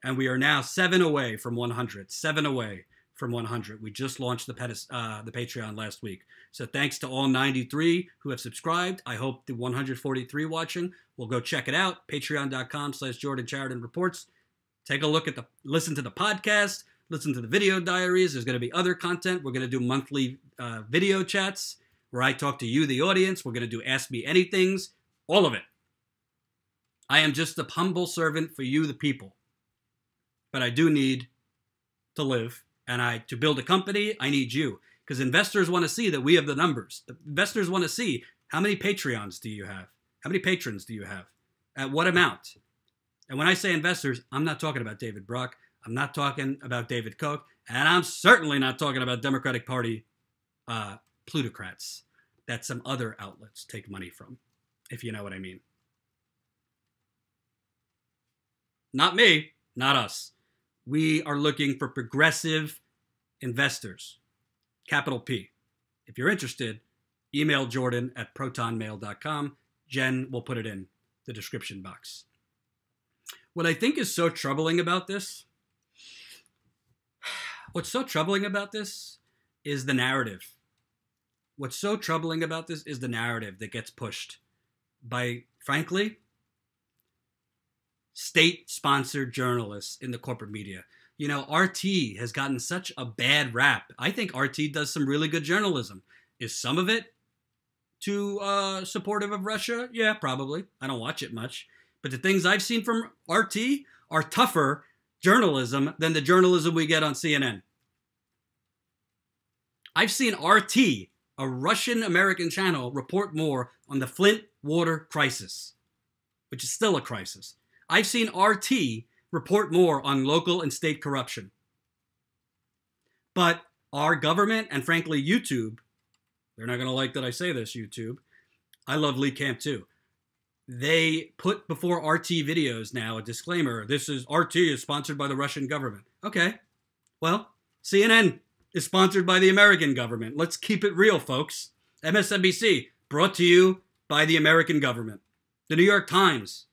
And we are now 7 away from 100. 7 away from 100. We just launched the Patreon last week. So thanks to all 93 who have subscribed. I hope the 143 watching will go check it out. Patreon.com/Jordan Sheridan Reports. Take a look at listen to the podcast, listen to the video diaries. There's going to be other content. We're going to do monthly video chats where I talk to you, the audience. We're going to do Ask Me Anythings, all of it. I am just a humble servant for you, the people. But I do need to live, and to build a company, I need you. Because investors want to see that we have the numbers. The investors want to see how many Patreons do you have? How many patrons do you have? At what amount? And when I say investors, I'm not talking about David Brock. I'm not talking about David Koch. And I'm certainly not talking about Democratic Party plutocrats that some other outlets take money from, if you know what I mean. Not me, not us. We are looking for progressive investors, capital P. If you're interested, email Jordan at protonmail.com. Jen will put it in the description box. What I think is so troubling about this, is the narrative. What's so troubling about this is the narrative that gets pushed by, frankly, state-sponsored journalists in the corporate media. You know, RT has gotten such a bad rap. I think RT does some really good journalism. Is some of it too supportive of Russia? Yeah, probably. I don't watch it much. But the things I've seen from RT are tougher journalism than the journalism we get on CNN. I've seen RT, a Russian-American channel, report more on the Flint water crisis, which is still a crisis. I've seen RT report more on local and state corruption. But our government, and frankly YouTube, they're not going to like that I say this, YouTube. I love Lee Camp too. They put before RT videos now a disclaimer. This is RT is sponsored by the Russian government. Okay. Well, CNN is sponsored by the American government. Let's keep it real, folks. MSNBC, brought to you by the American government. The New York Times.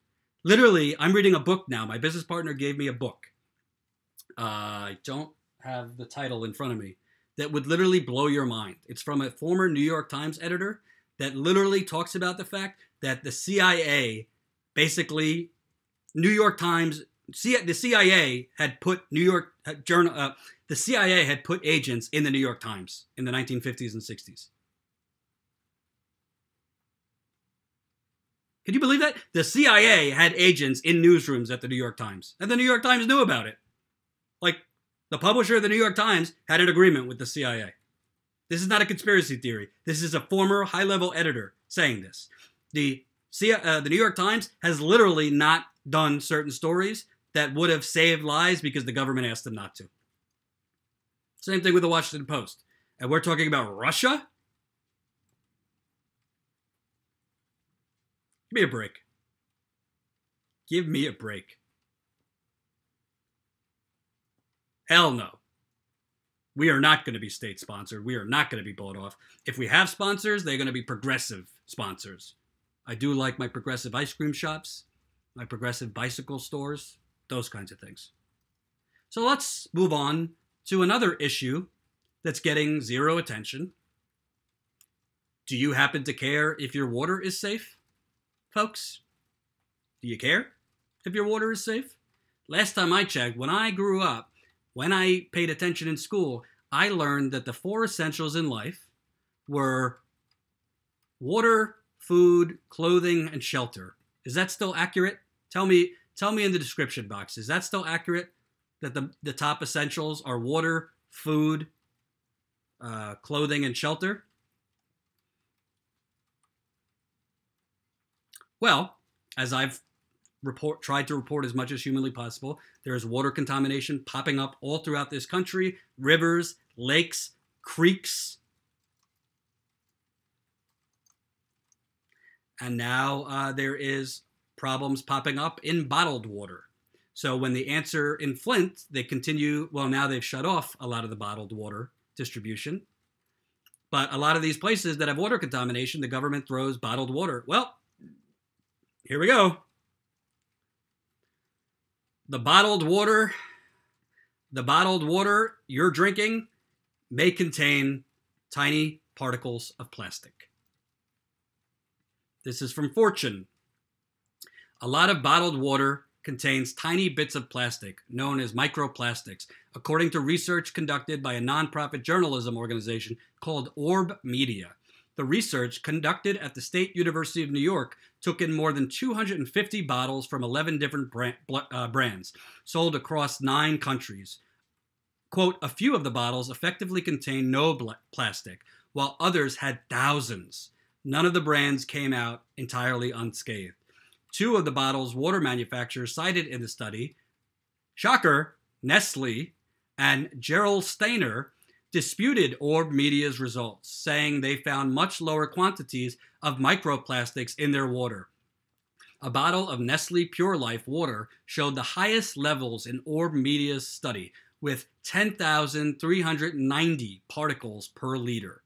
Literally, I'm reading a book now. My business partner gave me a book. I don't have the title in front of me. That would literally blow your mind. It's from a former New York Times editor that literally talks about the fact that the CIA, basically, New York Times The CIA had put the CIA had put agents in the New York Times in the 1950s and 60s. Can you believe that? The CIA had agents in newsrooms at the New York Times, and the New York Times knew about it. Like, the publisher of the New York Times had an agreement with the CIA. This is not a conspiracy theory. This is a former high-level editor saying this. The New York Times has literally not done certain stories that would have saved lives because the government asked them not to. Same thing with the Washington Post. And we're talking about Russia? Give me a break. Give me a break. Hell no. We are not going to be state sponsored. We are not going to be bought off. If we have sponsors, they're going to be progressive sponsors. I do like my progressive ice cream shops, my progressive bicycle stores, those kinds of things. So let's move on to another issue that's getting zero attention. Do you happen to care if your water is safe, folks? Do you care if your water is safe? Last time I checked, when I grew up, when I paid attention in school, I learned that the 4 essentials in life were water, food, clothing, and shelter. Is that still accurate? Tell me in the description box. Is that still accurate? That the top essentials are water, food, clothing, and shelter? Well, as I've tried to report as much as humanly possible, there is water contamination popping up all throughout this country. Rivers, lakes, creeks. And now there is problems popping up in bottled water. So when the answer in Flint, they continue, well, now they've shut off a lot of the bottled water distribution. But a lot of these places that have water contamination, the government throws bottled water. Well, here we go. The bottled water you're drinking may contain tiny particles of plastic. This is from Fortune. A lot of bottled water contains tiny bits of plastic, known as microplastics, according to research conducted by a nonprofit journalism organization called Orb Media. The research, conducted at the State University of New York, took in more than 250 bottles from 11 different brands, sold across 9 countries. Quote, a few of the bottles effectively contained no plastic, while others had thousands. None of the brands came out entirely unscathed. 2 of the bottles water manufacturers cited in the study, shocker, Nestle and Gerolsteiner, disputed Orb Media's results, saying they found much lower quantities of microplastics in their water. A bottle of Nestle Pure Life water showed the highest levels in Orb Media's study, with 10,390 particles per liter.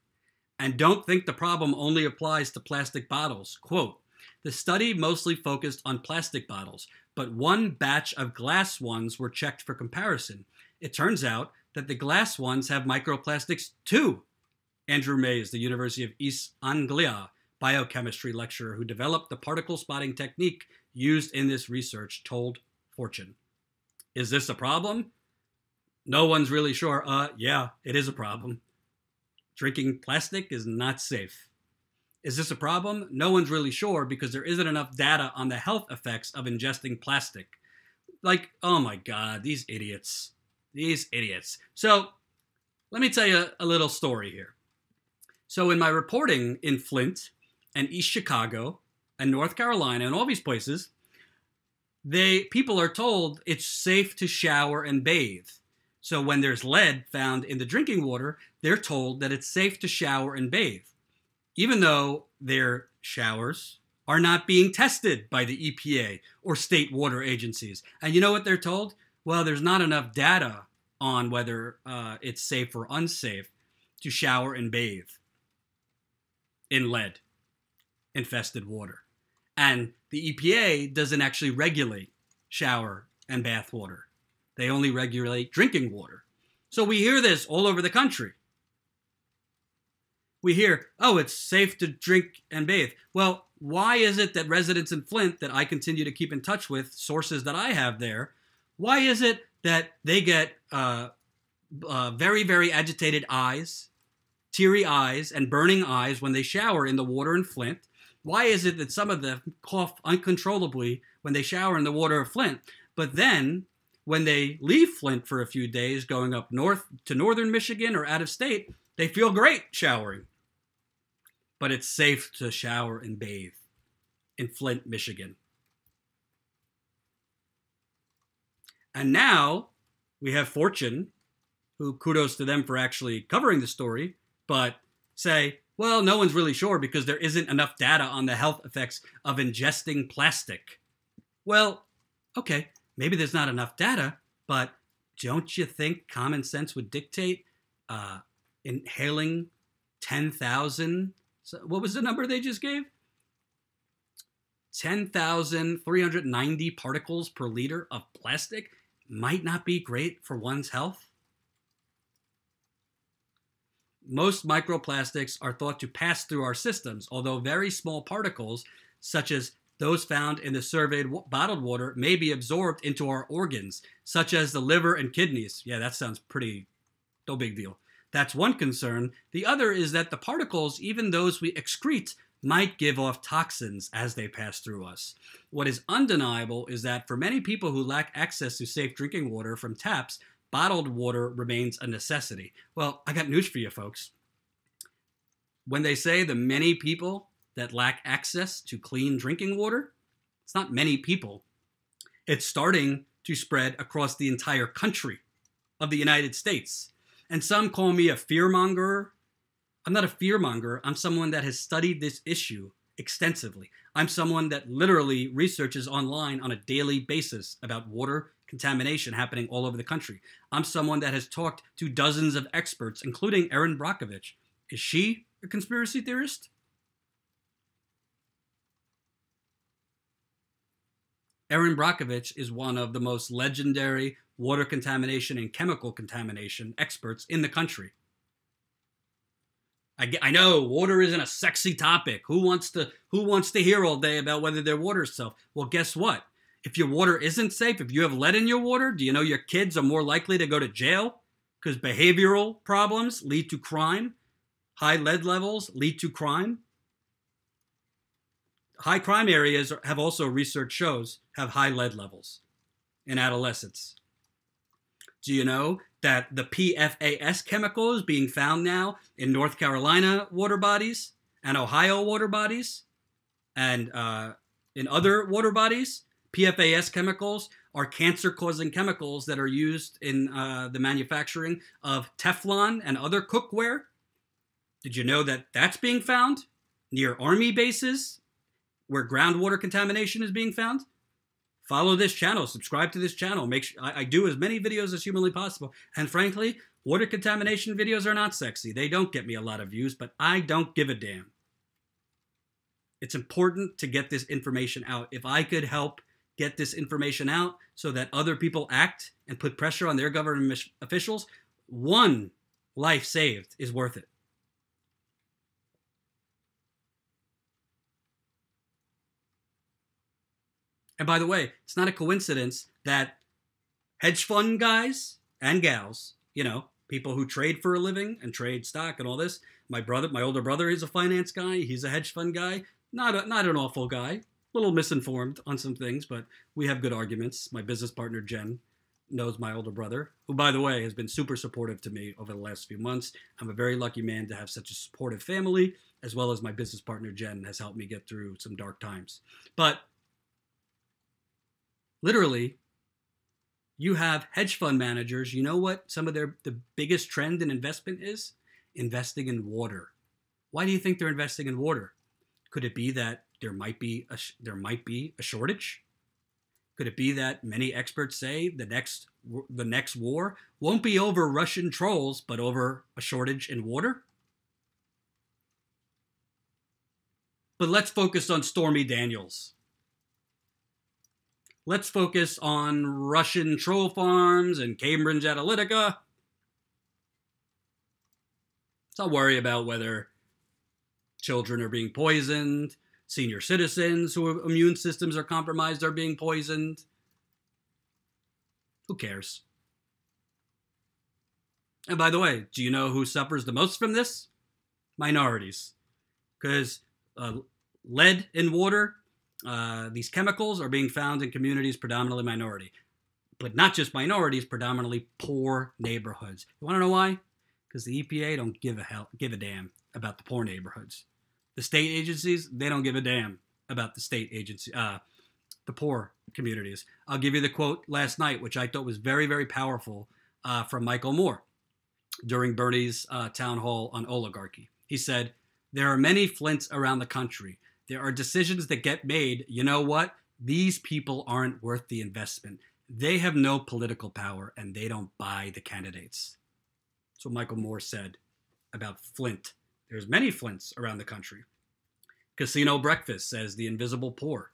And don't think the problem only applies to plastic bottles. Quote, the study mostly focused on plastic bottles, but one batch of glass ones were checked for comparison. It turns out that the glass ones have microplastics too. Andrew Mays, the University of East Anglia biochemistry lecturer who developed the particle spotting technique used in this research, told Fortune. Is this a problem? No one's really sure. Yeah, it is a problem. Drinking plastic is not safe. Is this a problem? No one's really sure because there isn't enough data on the health effects of ingesting plastic. Like, oh my God, these idiots. These idiots. So let me tell you a little story here. So in my reporting in Flint and East Chicago and North Carolina and all these places, people are told it's safe to shower and bathe. So when there's lead found in the drinking water, they're told that it's safe to shower and bathe, even though their showers are not being tested by the EPA or state water agencies. And you know what they're told? Well, there's not enough data on whether it's safe or unsafe to shower and bathe in lead-infested water. And the EPA doesn't actually regulate shower and bath water. They only regulate drinking water. So we hear this all over the country. We hear, oh, it's safe to drink and bathe. Well, why is it that residents in Flint that I continue to keep in touch with, sources that I have there, Why is it that they get very, very agitated eyes, teary eyes, and burning eyes when they shower in the water in Flint? Why is it that some of them cough uncontrollably when they shower in the water of Flint? But then, when they leave Flint for a few days, going up north to northern Michigan or out of state, they feel great showering. But it's safe to shower and bathe in Flint, Michigan. And now we have Fortune, who, kudos to them for actually covering the story, but say, well, no one's really sure because there isn't enough data on the health effects of ingesting plastic. Well, okay, maybe there's not enough data, but don't you think common sense would dictate inhaling 10,000? So what was the number they just gave? 10,390 particles per liter of plastic might not be great for one's health. Most microplastics are thought to pass through our systems, although very small particles, such as those found in the surveyed bottled water, may be absorbed into our organs, such as the liver and kidneys. Yeah, that sounds pretty, no big deal. That's one concern. The other is that the particles, even those we excrete, might give off toxins as they pass through us. What is undeniable is that for many people who lack access to safe drinking water from taps, bottled water remains a necessity. Well, I got news for you, folks. When they say the many people that lack access to clean drinking water, it's not many people. It's starting to spread across the entire country of the United States. And some call me a fearmonger. I'm not a fearmonger. I'm someone that has studied this issue extensively. I'm someone that literally researches online on a daily basis about water contamination happening all over the country. I'm someone that has talked to dozens of experts, including Erin Brockovich. Is she a conspiracy theorist? Erin Brockovich is one of the most legendary water contamination and chemical contamination experts in the country. I know water isn't a sexy topic. Who wants to hear all day about whether their water is safe? Well, guess what? If your water isn't safe, if you have lead in your water, do you know your kids are more likely to go to jail? Because behavioral problems lead to crime. High lead levels lead to crime. High crime areas have also, research shows, have high lead levels in adolescents. Do you know that the PFAS chemical is being found now in North Carolina water bodies and Ohio water bodies and in other water bodies? PFAS chemicals are cancer-causing chemicals that are used in the manufacturing of Teflon and other cookware. Did you know that that's being found near Army bases where groundwater contamination is being found? Follow this channel, subscribe to this channel. Make sure I do as many videos as humanly possible. And frankly, water contamination videos are not sexy. They don't get me a lot of views, but I don't give a damn. It's important to get this information out. If I could help get this information out so that other people act and put pressure on their government officials, one life saved is worth it. And by the way, it's not a coincidence that hedge fund guys and gals, you know, people who trade for a living and trade stock and all this. My older brother is a finance guy. He's a hedge fund guy. Not an awful guy. A little misinformed on some things, but we have good arguments. My business partner, Jen, knows my older brother, who, by the way, has been super supportive to me over the last few months. I'm a very lucky man to have such a supportive family, as well as my business partner, Jen, has helped me get through some dark times. But literally, you have hedge fund managers. You know what the biggest trend in investment is? Investing in water. Why do you think they're investing in water? Could it be that there might be a shortage? Could it be that many experts say the next war won't be over Russian trolls, but over a shortage in water? But let's focus on Stormy Daniels. Let's focus on Russian troll farms and Cambridge Analytica. Let's not worry about whether children are being poisoned, senior citizens whose immune systems are compromised are being poisoned. Who cares? And by the way, do you know who suffers the most from this? Minorities. Because lead in water, these chemicals are being found in communities predominantly minority. But not just minorities, predominantly poor neighborhoods. You want to know why? Because the EPA don't give a damn about the poor neighborhoods. The state agencies, they don't give a damn about the poor communities. I'll give you the quote last night, which I thought was very, very powerful, from Michael Moore during Bernie's town hall on oligarchy. He said, "There are many Flints around the country. There are decisions that get made. You know what? These people aren't worth the investment. They have no political power, and they don't buy the candidates." That's what Michael Moore said about Flint. There's many Flints around the country. Casino breakfast, says the invisible poor.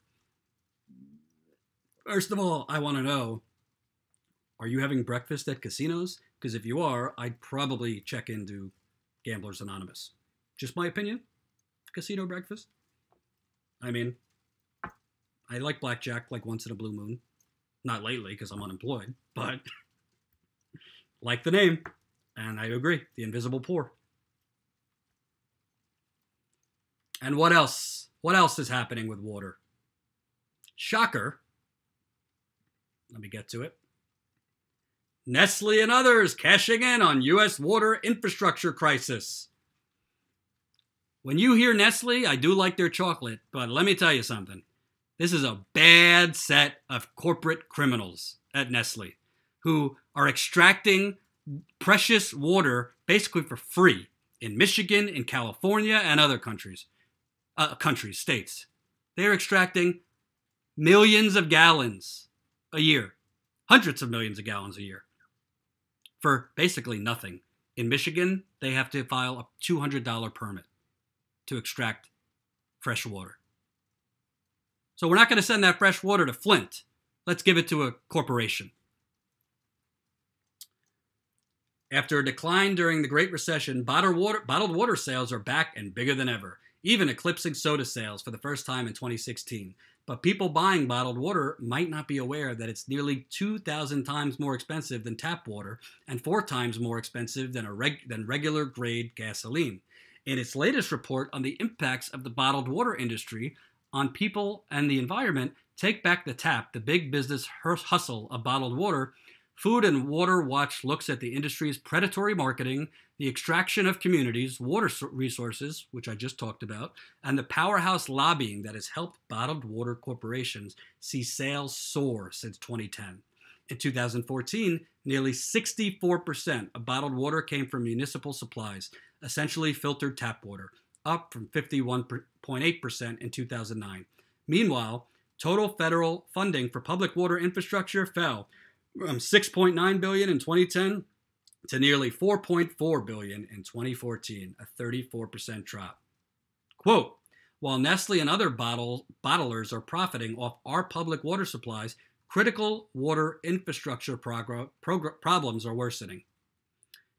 First of all, I want to know, are you having breakfast at casinos? Because if you are, I'd probably check into Gamblers Anonymous. Just my opinion. Casino breakfast. I mean, I like blackjack like once in a blue moon. Not lately because I'm unemployed, but like the name. And I agree, the invisible poor. And what else? What else is happening with water? Shocker. Let me get to it. Nestle and others cashing in on U.S. water infrastructure crisis. When you hear Nestle, I do like their chocolate, but let me tell you something. This is a bad set of corporate criminals at Nestle who are extracting precious water basically for free in Michigan, in California, and other states. They're extracting millions of gallons a year, hundreds of millions of gallons a year, for basically nothing. In Michigan, they have to file a $200 permit to extract fresh water. So we're not going to send that fresh water to Flint. Let's give it to a corporation. After a decline during the Great Recession, bottled water sales are back and bigger than ever, even eclipsing soda sales for the first time in 2016. But people buying bottled water might not be aware that it's nearly 2,000 times more expensive than tap water and 4 times more expensive than regular grade gasoline. In its latest report on the impacts of the bottled water industry on people and the environment, Take Back the Tap, the big business hustle of bottled water, Food and Water Watch looks at the industry's predatory marketing, the extraction of communities, water resources, which I just talked about, and the powerhouse lobbying that has helped bottled water corporations see sales soar since 2010. In 2014, nearly 64% of bottled water came from municipal supplies, essentially filtered tap water, up from 51.8% in 2009. Meanwhile, total federal funding for public water infrastructure fell from $6.9 billion in 2010 to nearly $4.4 billion in 2014, a 34% drop. Quote, while Nestle and other bottlers are profiting off our public water supplies, critical water infrastructure problems are worsening.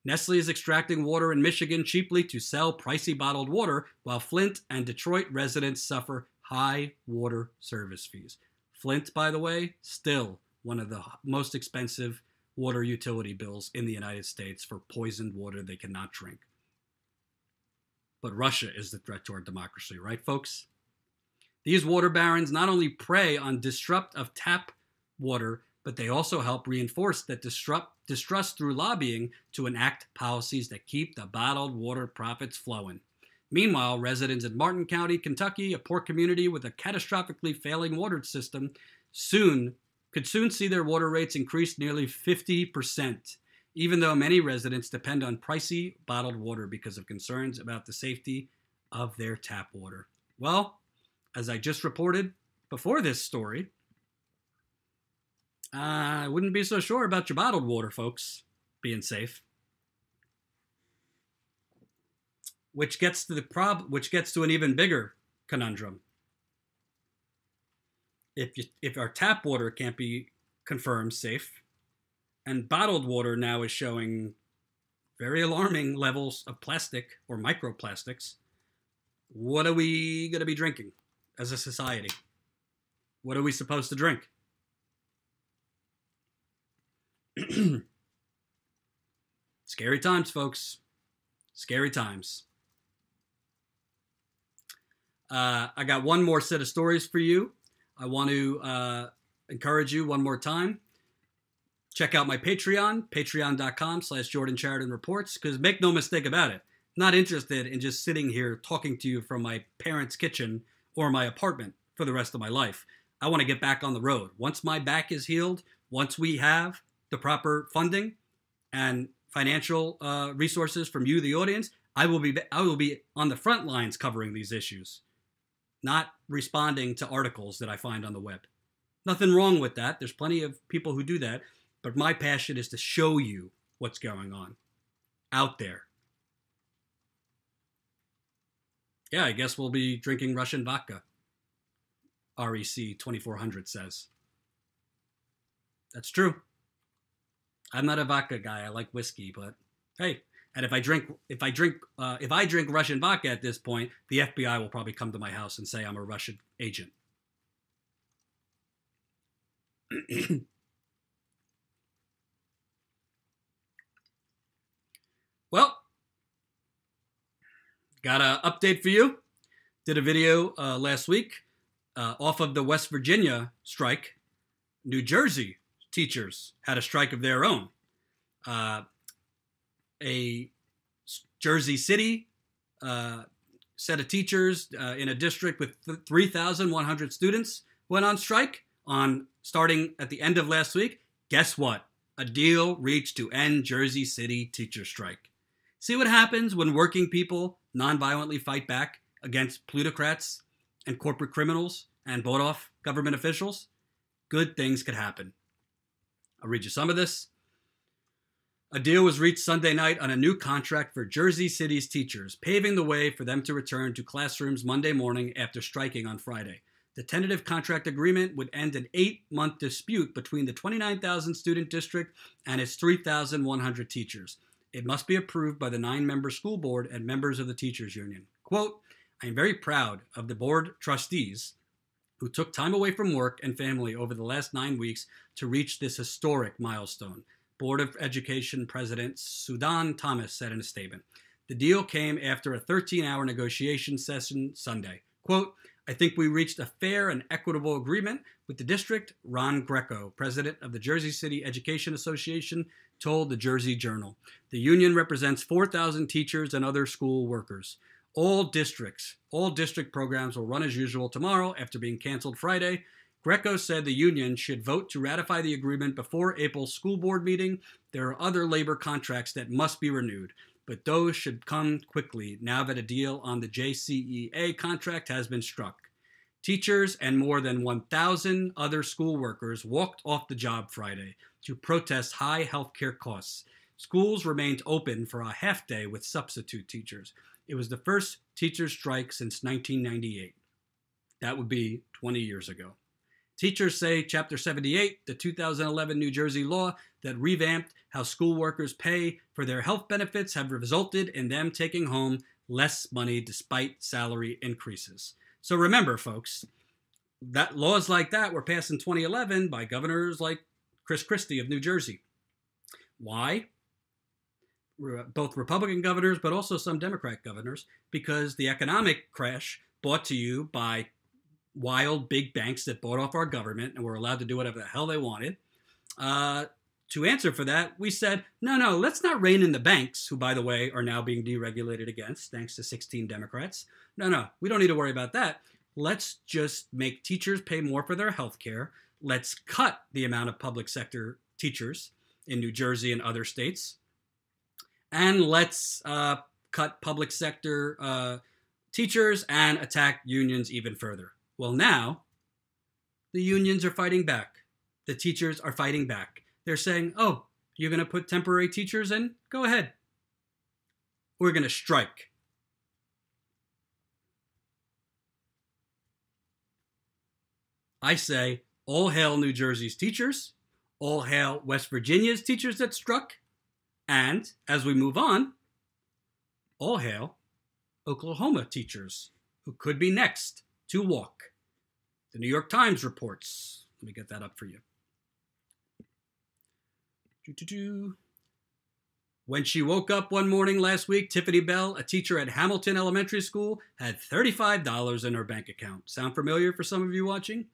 Nestle is extracting water in Michigan cheaply to sell pricey bottled water, while Flint and Detroit residents suffer high water service fees. Flint, by the way, still one of the most expensive water utility bills in the United States for poisoned water they cannot drink. But Russia is the threat to our democracy, right, folks? These water barons not only prey on distrust of tap water, but they also help reinforce that distrust through lobbying to enact policies that keep the bottled water profits flowing. Meanwhile, residents in Martin County, Kentucky, a poor community with a catastrophically failing water system, could soon see their water rates increase nearly 50%, even though many residents depend on pricey bottled water because of concerns about the safety of their tap water. Well, as I just reported before this story, I wouldn't be so sure about your bottled water, folks, being safe. Which gets to an even bigger conundrum. If our tap water can't be confirmed safe, and bottled water now is showing very alarming levels of plastic or microplastics, what are we going to be drinking as a society? What are we supposed to drink? Scary times, folks. Scary times. I got one more set of stories for you. I want to encourage you one more time. Check out my Patreon, patreon.com/Jordan Sheridan Reports, because make no mistake about it, I'm not interested in just sitting here talking to you from my parents' kitchen or my apartment for the rest of my life. I want to get back on the road. Once my back is healed, once we have the proper funding and financial resources from you, the audience, I will be on the front lines covering these issues, not responding to articles that I find on the web. Nothing wrong with that. There's plenty of people who do that. But my passion is to show you what's going on out there. Yeah, I guess we'll be drinking Russian vodka, REC 2400 says. That's true. I'm not a vodka guy. I like whiskey, but hey, and if I drink Russian vodka at this point, the FBI will probably come to my house and say I'm a Russian agent. Well, got an update for you. Did a video last week off of the West Virginia strike. New Jersey teachers had a strike of their own. A Jersey City set of teachers in a district with 3,100 students went on strike starting at the end of last week. Guess what? A deal reached to end Jersey City teacher strike. See what happens when working people nonviolently fight back against plutocrats and corporate criminals and bought-off government officials? Good things could happen. I'll read you some of this. A deal was reached Sunday night on a new contract for Jersey City's teachers, paving the way for them to return to classrooms Monday morning after striking on Friday. The tentative contract agreement would end an 8-month dispute between the 29,000 student district and its 3,100 teachers. It must be approved by the 9-member school board and members of the teachers union. Quote, I am very proud of the board trustees who took time away from work and family over the last 9 weeks to reach this historic milestone, Board of Education President Sudan Thomas said in a statement. The deal came after a 13-hour negotiation session Sunday. Quote, I think we reached a fair and equitable agreement with the district, Ron Greco, president of the Jersey City Education Association, told the Jersey Journal. The union represents 4,000 teachers and other school workers. All district programs will run as usual tomorrow after being canceled Friday. Greco said the union should vote to ratify the agreement before April's school board meeting. There are other labor contracts that must be renewed, but those should come quickly now that a deal on the JCEA contract has been struck. Teachers and more than 1,000 other school workers walked off the job Friday to protest high healthcare costs. Schools remained open for a half day with substitute teachers. It was the first teacher strike since 1998. That would be 20 years ago. Teachers say Chapter 78, the 2011 New Jersey law that revamped how school workers pay for their health benefits, have resulted in them taking home less money despite salary increases. So remember, folks, that laws like that were passed in 2011 by governors like Chris Christie of New Jersey. Why? Both Republican governors, but also some Democrat governors, because the economic crash brought to you by wild big banks that bought off our government and were allowed to do whatever the hell they wanted. To answer for that, we said, no, let's not rein in the banks, who, by the way, are now being deregulated against, thanks to 16 Democrats. No, we don't need to worry about that. Let's just make teachers pay more for their health care. Let's cut the amount of public sector teachers in New Jersey and other states. And let's cut public sector teachers and attack unions even further. Well, now, the unions are fighting back. The teachers are fighting back. They're saying, oh, you're going to put temporary teachers in? Go ahead. We're going to strike. I say, all hail New Jersey's teachers. All hail West Virginia's teachers that struck. And, as we move on, all hail Oklahoma teachers, who could be next to walk. The New York Times reports. Let me get that up for you. When she woke up one morning last week, Tiffany Bell, a teacher at Hamilton Elementary School, had $35 in her bank account. Sound familiar for some of you watching?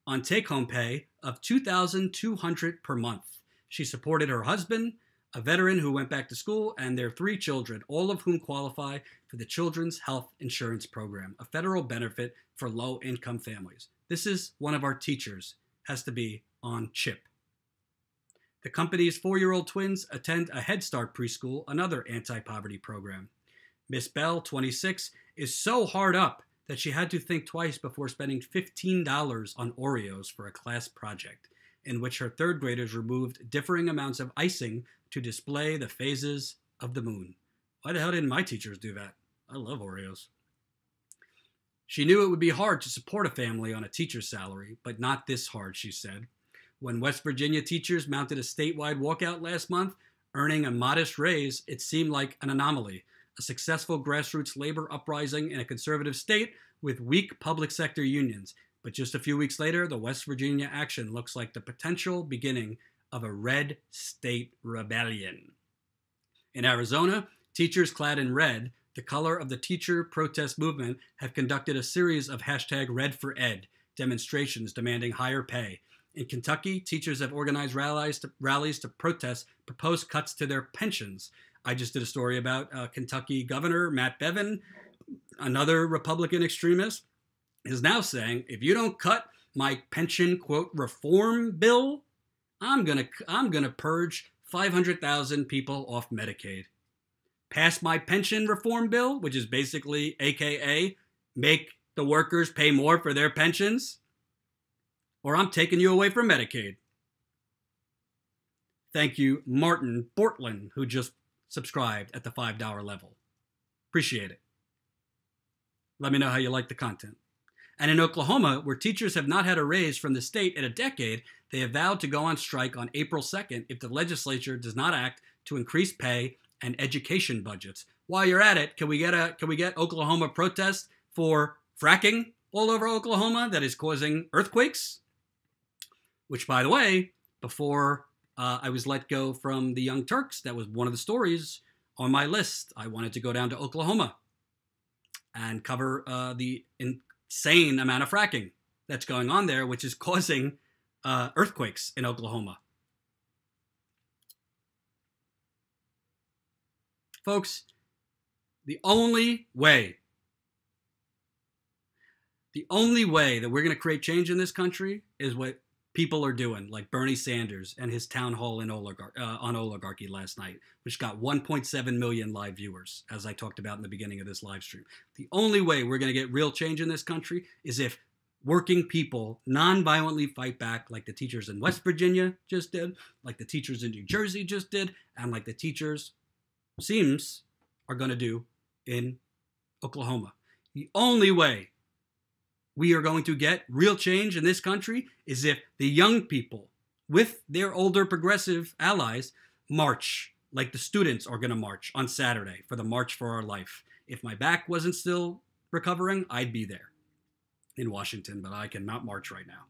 On take-home pay of $2,200 per month. She supported her husband, a veteran who went back to school, and their 3 children, all of whom qualify for the Children's Health Insurance Program, a federal benefit for low-income families. This is one of our teachers, has to be on CHIP. The company's 4-year-old twins attend a Head Start preschool, another anti-poverty program. Miss Bell, 26, is so hard up that she had to think twice before spending $15 on Oreos for a class project, in which her 3rd graders removed differing amounts of icing to display the phases of the moon. Why the hell didn't my teachers do that? I love Oreos. She knew it would be hard to support a family on a teacher's salary, but not this hard, she said. When West Virginia teachers mounted a statewide walkout last month, earning a modest raise, it seemed like an anomaly, a successful grassroots labor uprising in a conservative state with weak public sector unions. But just a few weeks later, the West Virginia action looks like the potential beginning of a red state rebellion. In Arizona, teachers clad in red, the color of the teacher protest movement, have conducted a series of #RedForEd demonstrations demanding higher pay. In Kentucky, teachers have organized rallies to protest proposed cuts to their pensions. I just did a story about Kentucky Governor Matt Bevin, another Republican extremist, is now saying, if you don't cut my pension, quote, reform bill, I'm gonna purge 500,000 people off Medicaid. Pass my pension reform bill, which is basically AKA make the workers pay more for their pensions, or I'm taking you away from Medicaid. Thank you, Martin Bortland, who just subscribed at the $5 level. Appreciate it. Let me know how you like the content. And in Oklahoma, where teachers have not had a raise from the state in a decade, they have vowed to go on strike on April 2nd if the legislature does not act to increase pay and education budgets. While you're at it, can we get Oklahoma protests for fracking all over Oklahoma that is causing earthquakes? Which, by the way, before I was let go from the Young Turks, that was one of the stories on my list. I wanted to go down to Oklahoma and cover the insane amount of fracking that's going on there, which is causing earthquakes in Oklahoma. Folks, the only way that we're going to create change in this country is what people are doing, like Bernie Sanders and his town hall on oligarchy last night, which got 1.7 million live viewers, as I talked about in the beginning of this live stream. The only way we're going to get real change in this country is if working people non-violently fight back, like the teachers in West Virginia just did, like the teachers in New Jersey just did, and like the teachers, seems, are going to do in Oklahoma. The only way we are going to get real change in this country is if the young people, with their older progressive allies, march like the students are going to march on Saturday for the March for Our Life. If my back wasn't still recovering, I'd be there in Washington, but I cannot march right now.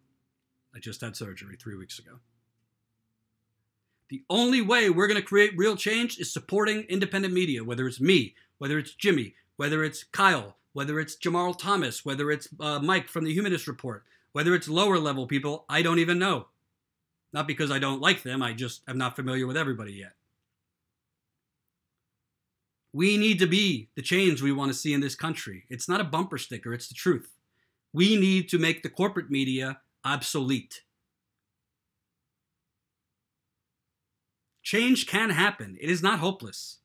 I just had surgery 3 weeks ago. The only way we're going to create real change is supporting independent media, whether it's me, whether it's Jimmy, whether it's Kyle, whether it's Jamal Thomas, whether it's Mike from the Humanist Report, whether it's lower level people I don't even know. Not because I don't like them, I just am not familiar with everybody yet. We need to be the change we want to see in this country. It's not a bumper sticker, it's the truth. We need to make the corporate media obsolete. Change can happen. It is not hopeless.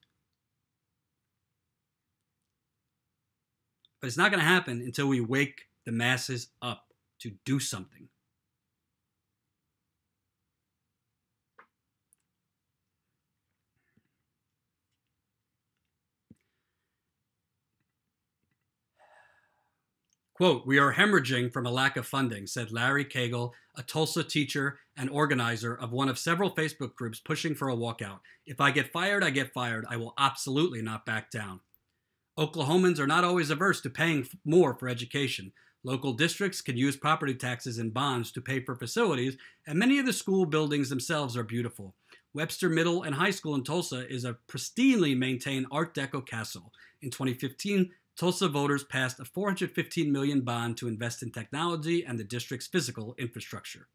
But it's not going to happen until we wake the masses up to do something. Quote, "We are hemorrhaging from a lack of funding," said Larry Cagle, a Tulsa teacher and organizer of one of several Facebook groups pushing for a walkout. "If I get fired, I get fired. I will absolutely not back down." Oklahomans are not always averse to paying more for education. Local districts can use property taxes and bonds to pay for facilities, and many of the school buildings themselves are beautiful. Webster Middle and High School in Tulsa is a pristinely maintained Art Deco castle. In 2015, Tulsa voters passed a $415 million bond to invest in technology and the district's physical infrastructure.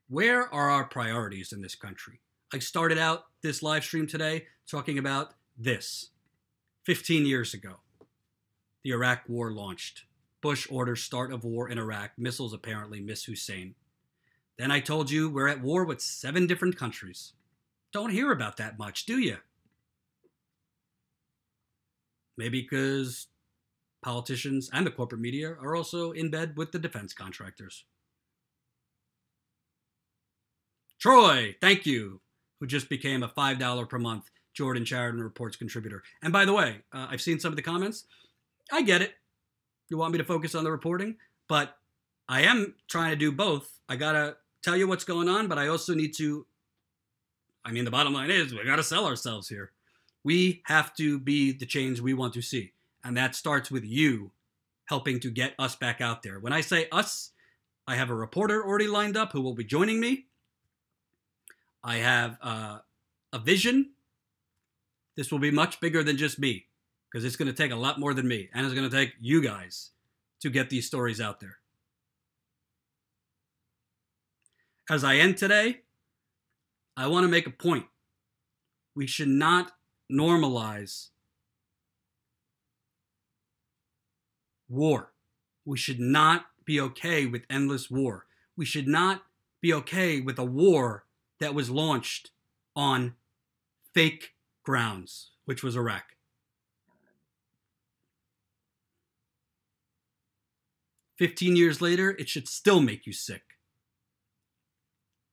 Where are our priorities in this country? I started out this live stream today talking about this. 15 years ago, the Iraq War launched. Bush orders start of war in Iraq. Missiles apparently miss Hussein. Then I told you we're at war with 7 different countries. Don't hear about that much, do you? Maybe because politicians and the corporate media are also in bed with the defense contractors. Troy, thank you, who just became a $5 per month Jordan Chariton Reports contributor. And by the way, I've seen some of the comments. I get it. You want me to focus on the reporting, but I am trying to do both. I got to tell you what's going on, but I also need to, the bottom line is we got to sell ourselves here. We have to be the change we want to see. And that starts with you helping to get us back out there. When I say us, I have a reporter already lined up who will be joining me. I have a vision. This will be much bigger than just me, because it's going to take a lot more than me, and it's going to take you guys to get these stories out there. As I end today, I want to make a point. We should not normalize war. We should not be okay with endless war. We should not be okay with a war that was launched on fake grounds, which was Iraq. "15 years later, it should still make you sick.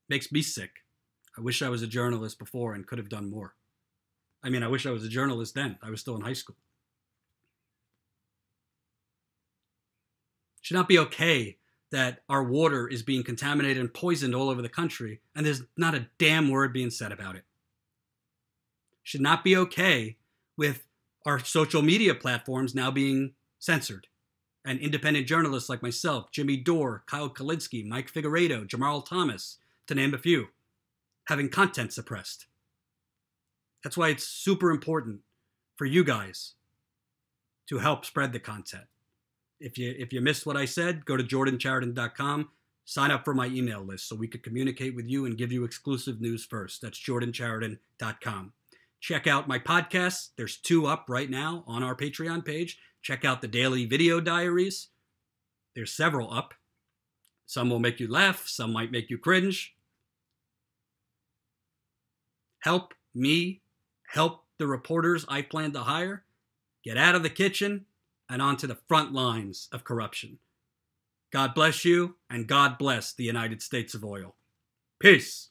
Makes me sick. I wish I was a journalist before and could have done more. I wish I was a journalist then. I was still in high school. It should not be okay that our water is being contaminated and poisoned all over the country, and there's not a damn word being said about it. Should not be okay with our social media platforms now being censored, and independent journalists like myself, Jimmy Dore, Kyle Kulinski, Mike Figueredo, Jamal Thomas, to name a few, having content suppressed. That's why it's super important for you guys to help spread the content. If you missed what I said, go to jordanchariton.com, sign up for my email list so we could communicate with you and give you exclusive news first. That's jordanchariton.com. Check out my podcasts. There's 2 up right now on our Patreon page. Check out the daily video diaries. There's several up. Some will make you laugh. Some might make you cringe. Help me help the reporters I plan to hire get out of the kitchen and onto the front lines of corruption. God bless you, and God bless the United States of Oil. Peace.